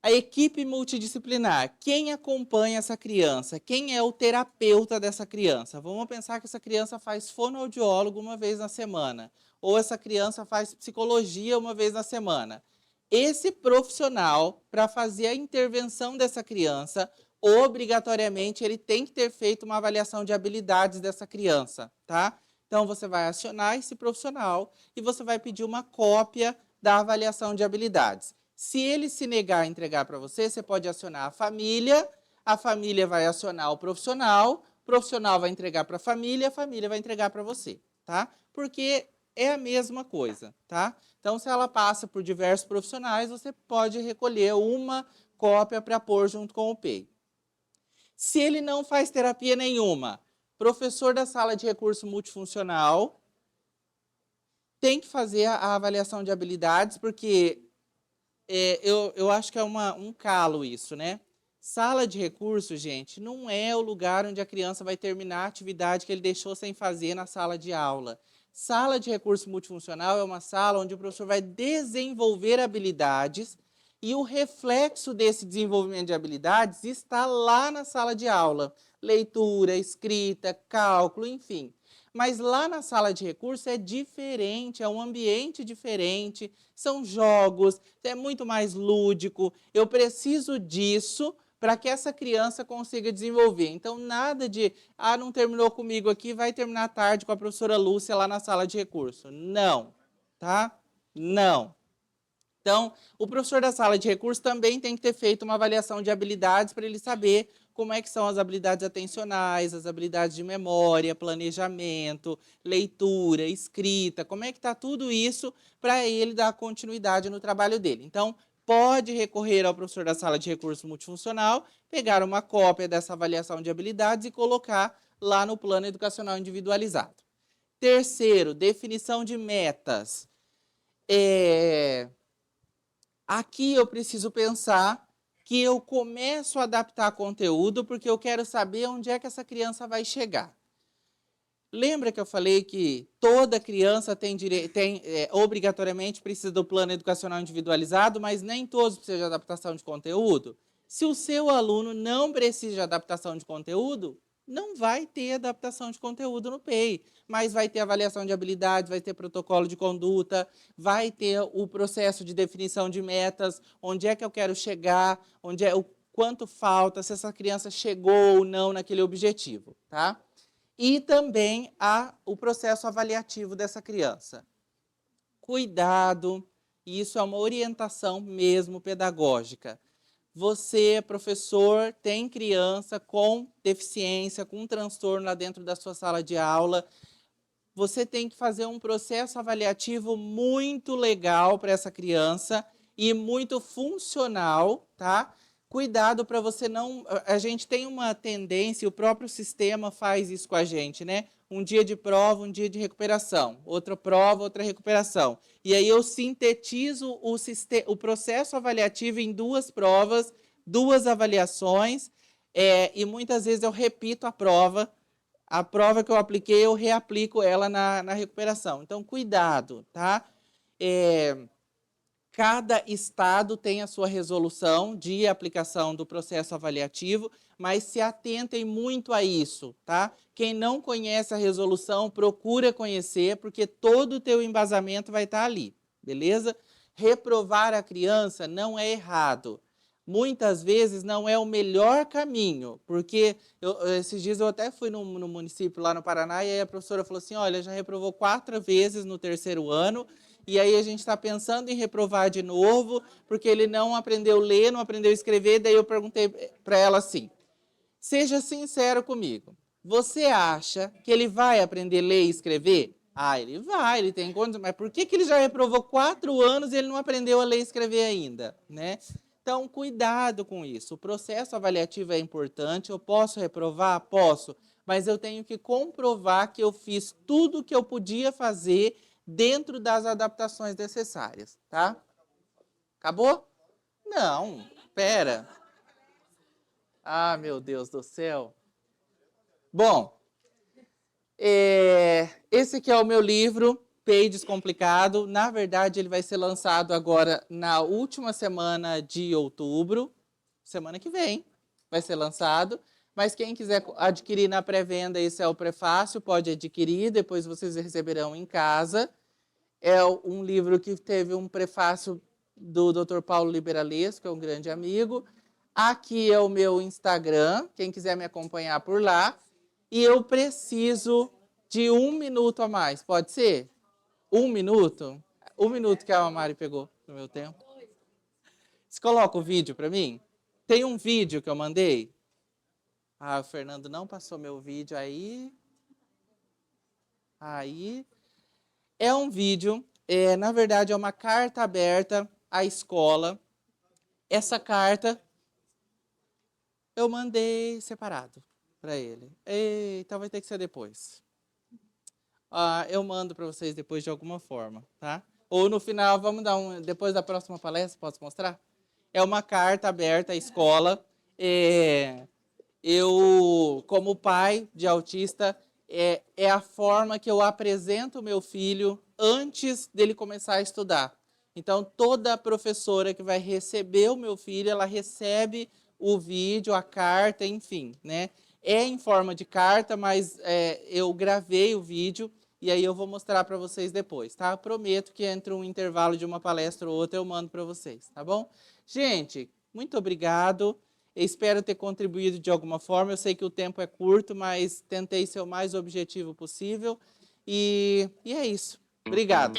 a equipe multidisciplinar. Quem acompanha essa criança? Quem é o terapeuta dessa criança? Vamos pensar que essa criança faz fonoaudiólogo uma vez na semana. Ou essa criança faz psicologia uma vez na semana. Esse profissional, para fazer a intervenção dessa criança, obrigatoriamente ele tem que ter feito uma avaliação de habilidades dessa criança, tá? Então, você vai acionar esse profissional e você vai pedir uma cópia da avaliação de habilidades. Se ele se negar a entregar para você, você pode acionar a família vai acionar o profissional vai entregar para a família vai entregar para você, tá? Porque é a mesma coisa, tá? Então, se ela passa por diversos profissionais, você pode recolher uma cópia para pôr junto com o PEI. Se ele não faz terapia nenhuma, professor da sala de recurso multifuncional tem que fazer a avaliação de habilidades, porque eu acho que é um calo isso, né? Sala de recurso, gente, não é o lugar onde a criança vai terminar a atividade que ele deixou sem fazer na sala de aula. Sala de recurso multifuncional é uma sala onde o professor vai desenvolver habilidades e o reflexo desse desenvolvimento de habilidades está lá na sala de aula. Leitura, escrita, cálculo, enfim. Mas lá na sala de recurso é diferente, é um ambiente diferente, são jogos, é muito mais lúdico. Eu preciso disso para que essa criança consiga desenvolver. Então, nada de, não terminou comigo aqui, vai terminar tarde com a professora Lúcia lá na sala de recurso. Não, tá? Não. Então, o professor da sala de recurso também tem que ter feito uma avaliação de habilidades para ele saber como é que são as habilidades atencionais, as habilidades de memória, planejamento, leitura, escrita, como é que está tudo isso para ele dar continuidade no trabalho dele. Então, pode recorrer ao professor da sala de recurso multifuncional, pegar uma cópia dessa avaliação de habilidades e colocar lá no plano educacional individualizado. Terceiro, definição de metas. Aqui eu preciso pensar que eu começo a adaptar conteúdo porque eu quero saber onde é que essa criança vai chegar. Lembra que eu falei que toda criança obrigatoriamente precisa do plano educacional individualizado, mas nem todos precisam de adaptação de conteúdo? Se o seu aluno não precisa de adaptação de conteúdo, não vai ter adaptação de conteúdo no PEI, mas vai ter avaliação de habilidades, vai ter protocolo de conduta, vai ter o processo de definição de metas, onde é que eu quero chegar, o quanto falta, se essa criança chegou ou não naquele objetivo, tá? E também o processo avaliativo dessa criança. Cuidado, isso é uma orientação mesmo pedagógica. Você, professor, tem criança com deficiência, com transtorno lá dentro da sua sala de aula, você tem que fazer um processo avaliativo muito legal para essa criança e muito funcional, tá? Cuidado para você não... A gente tem uma tendência, o próprio sistema faz isso com a gente, né? Um dia de prova, um dia de recuperação. Outra prova, outra recuperação. E aí eu sintetizo o processo avaliativo em 2 provas, 2 avaliações, e muitas vezes eu repito a prova que eu apliquei, eu reaplico ela na recuperação. Então, cuidado, tá? Cada estado tem a sua resolução de aplicação do processo avaliativo, mas se atentem muito a isso, tá? Quem não conhece a resolução, procura conhecer, porque todo o teu embasamento vai estar ali, beleza? Reprovar a criança não é errado. Muitas vezes não é o melhor caminho, porque esses dias eu até fui no município lá no Paraná e aí a professora falou assim, olha, já reprovou 4 vezes no 3º ano, e aí a gente está pensando em reprovar de novo, porque ele não aprendeu a ler, não aprendeu a escrever, daí eu perguntei para ela assim, seja sincero comigo, você acha que ele vai aprender a ler e escrever? Ele vai, ele tem condições, mas por que ele já reprovou 4 anos e ele não aprendeu a ler e escrever ainda, né? Então, cuidado com isso. O processo avaliativo é importante. Eu posso reprovar? Posso. Mas eu tenho que comprovar que eu fiz tudo o que eu podia fazer dentro das adaptações necessárias, tá? Acabou? Não, pera. Meu Deus do céu. Bom, esse aqui é o meu livro, PEI Descomplicado. Na verdade, ele vai ser lançado agora na última semana de outubro. Semana que vem vai ser lançado. Mas quem quiser adquirir na pré-venda, esse é o prefácio, pode adquirir, depois vocês receberão em casa. É um livro que teve um prefácio do Dr. Paulo Liberales, que é um grande amigo. Aqui é o meu Instagram, quem quiser me acompanhar por lá. E eu preciso de 1 minuto a mais, pode ser? 1 minuto? 1 minuto que a Mari pegou no meu tempo. Você coloca o vídeo para mim? Tem um vídeo que eu mandei? O Fernando não passou meu vídeo aí. É um vídeo, na verdade é uma carta aberta à escola. Essa carta eu mandei separado para ele. Então vai ter que ser depois. Eu mando para vocês depois de alguma forma, tá? Ou no final, vamos dar depois da próxima palestra, posso mostrar? É uma carta aberta à escola. Eu, como pai de autista, é a forma que eu apresento o meu filho antes dele começar a estudar. Então, toda professora que vai receber o meu filho, ela recebe o vídeo, a carta, enfim, né? É em forma de carta, mas eu gravei o vídeo e aí eu vou mostrar para vocês depois, tá? Prometo que entre um intervalo de uma palestra ou outra eu mando para vocês, tá bom? Gente, muito obrigado. Eu espero ter contribuído de alguma forma. Eu sei que o tempo é curto, mas tentei ser o mais objetivo possível. E é isso. Obrigado.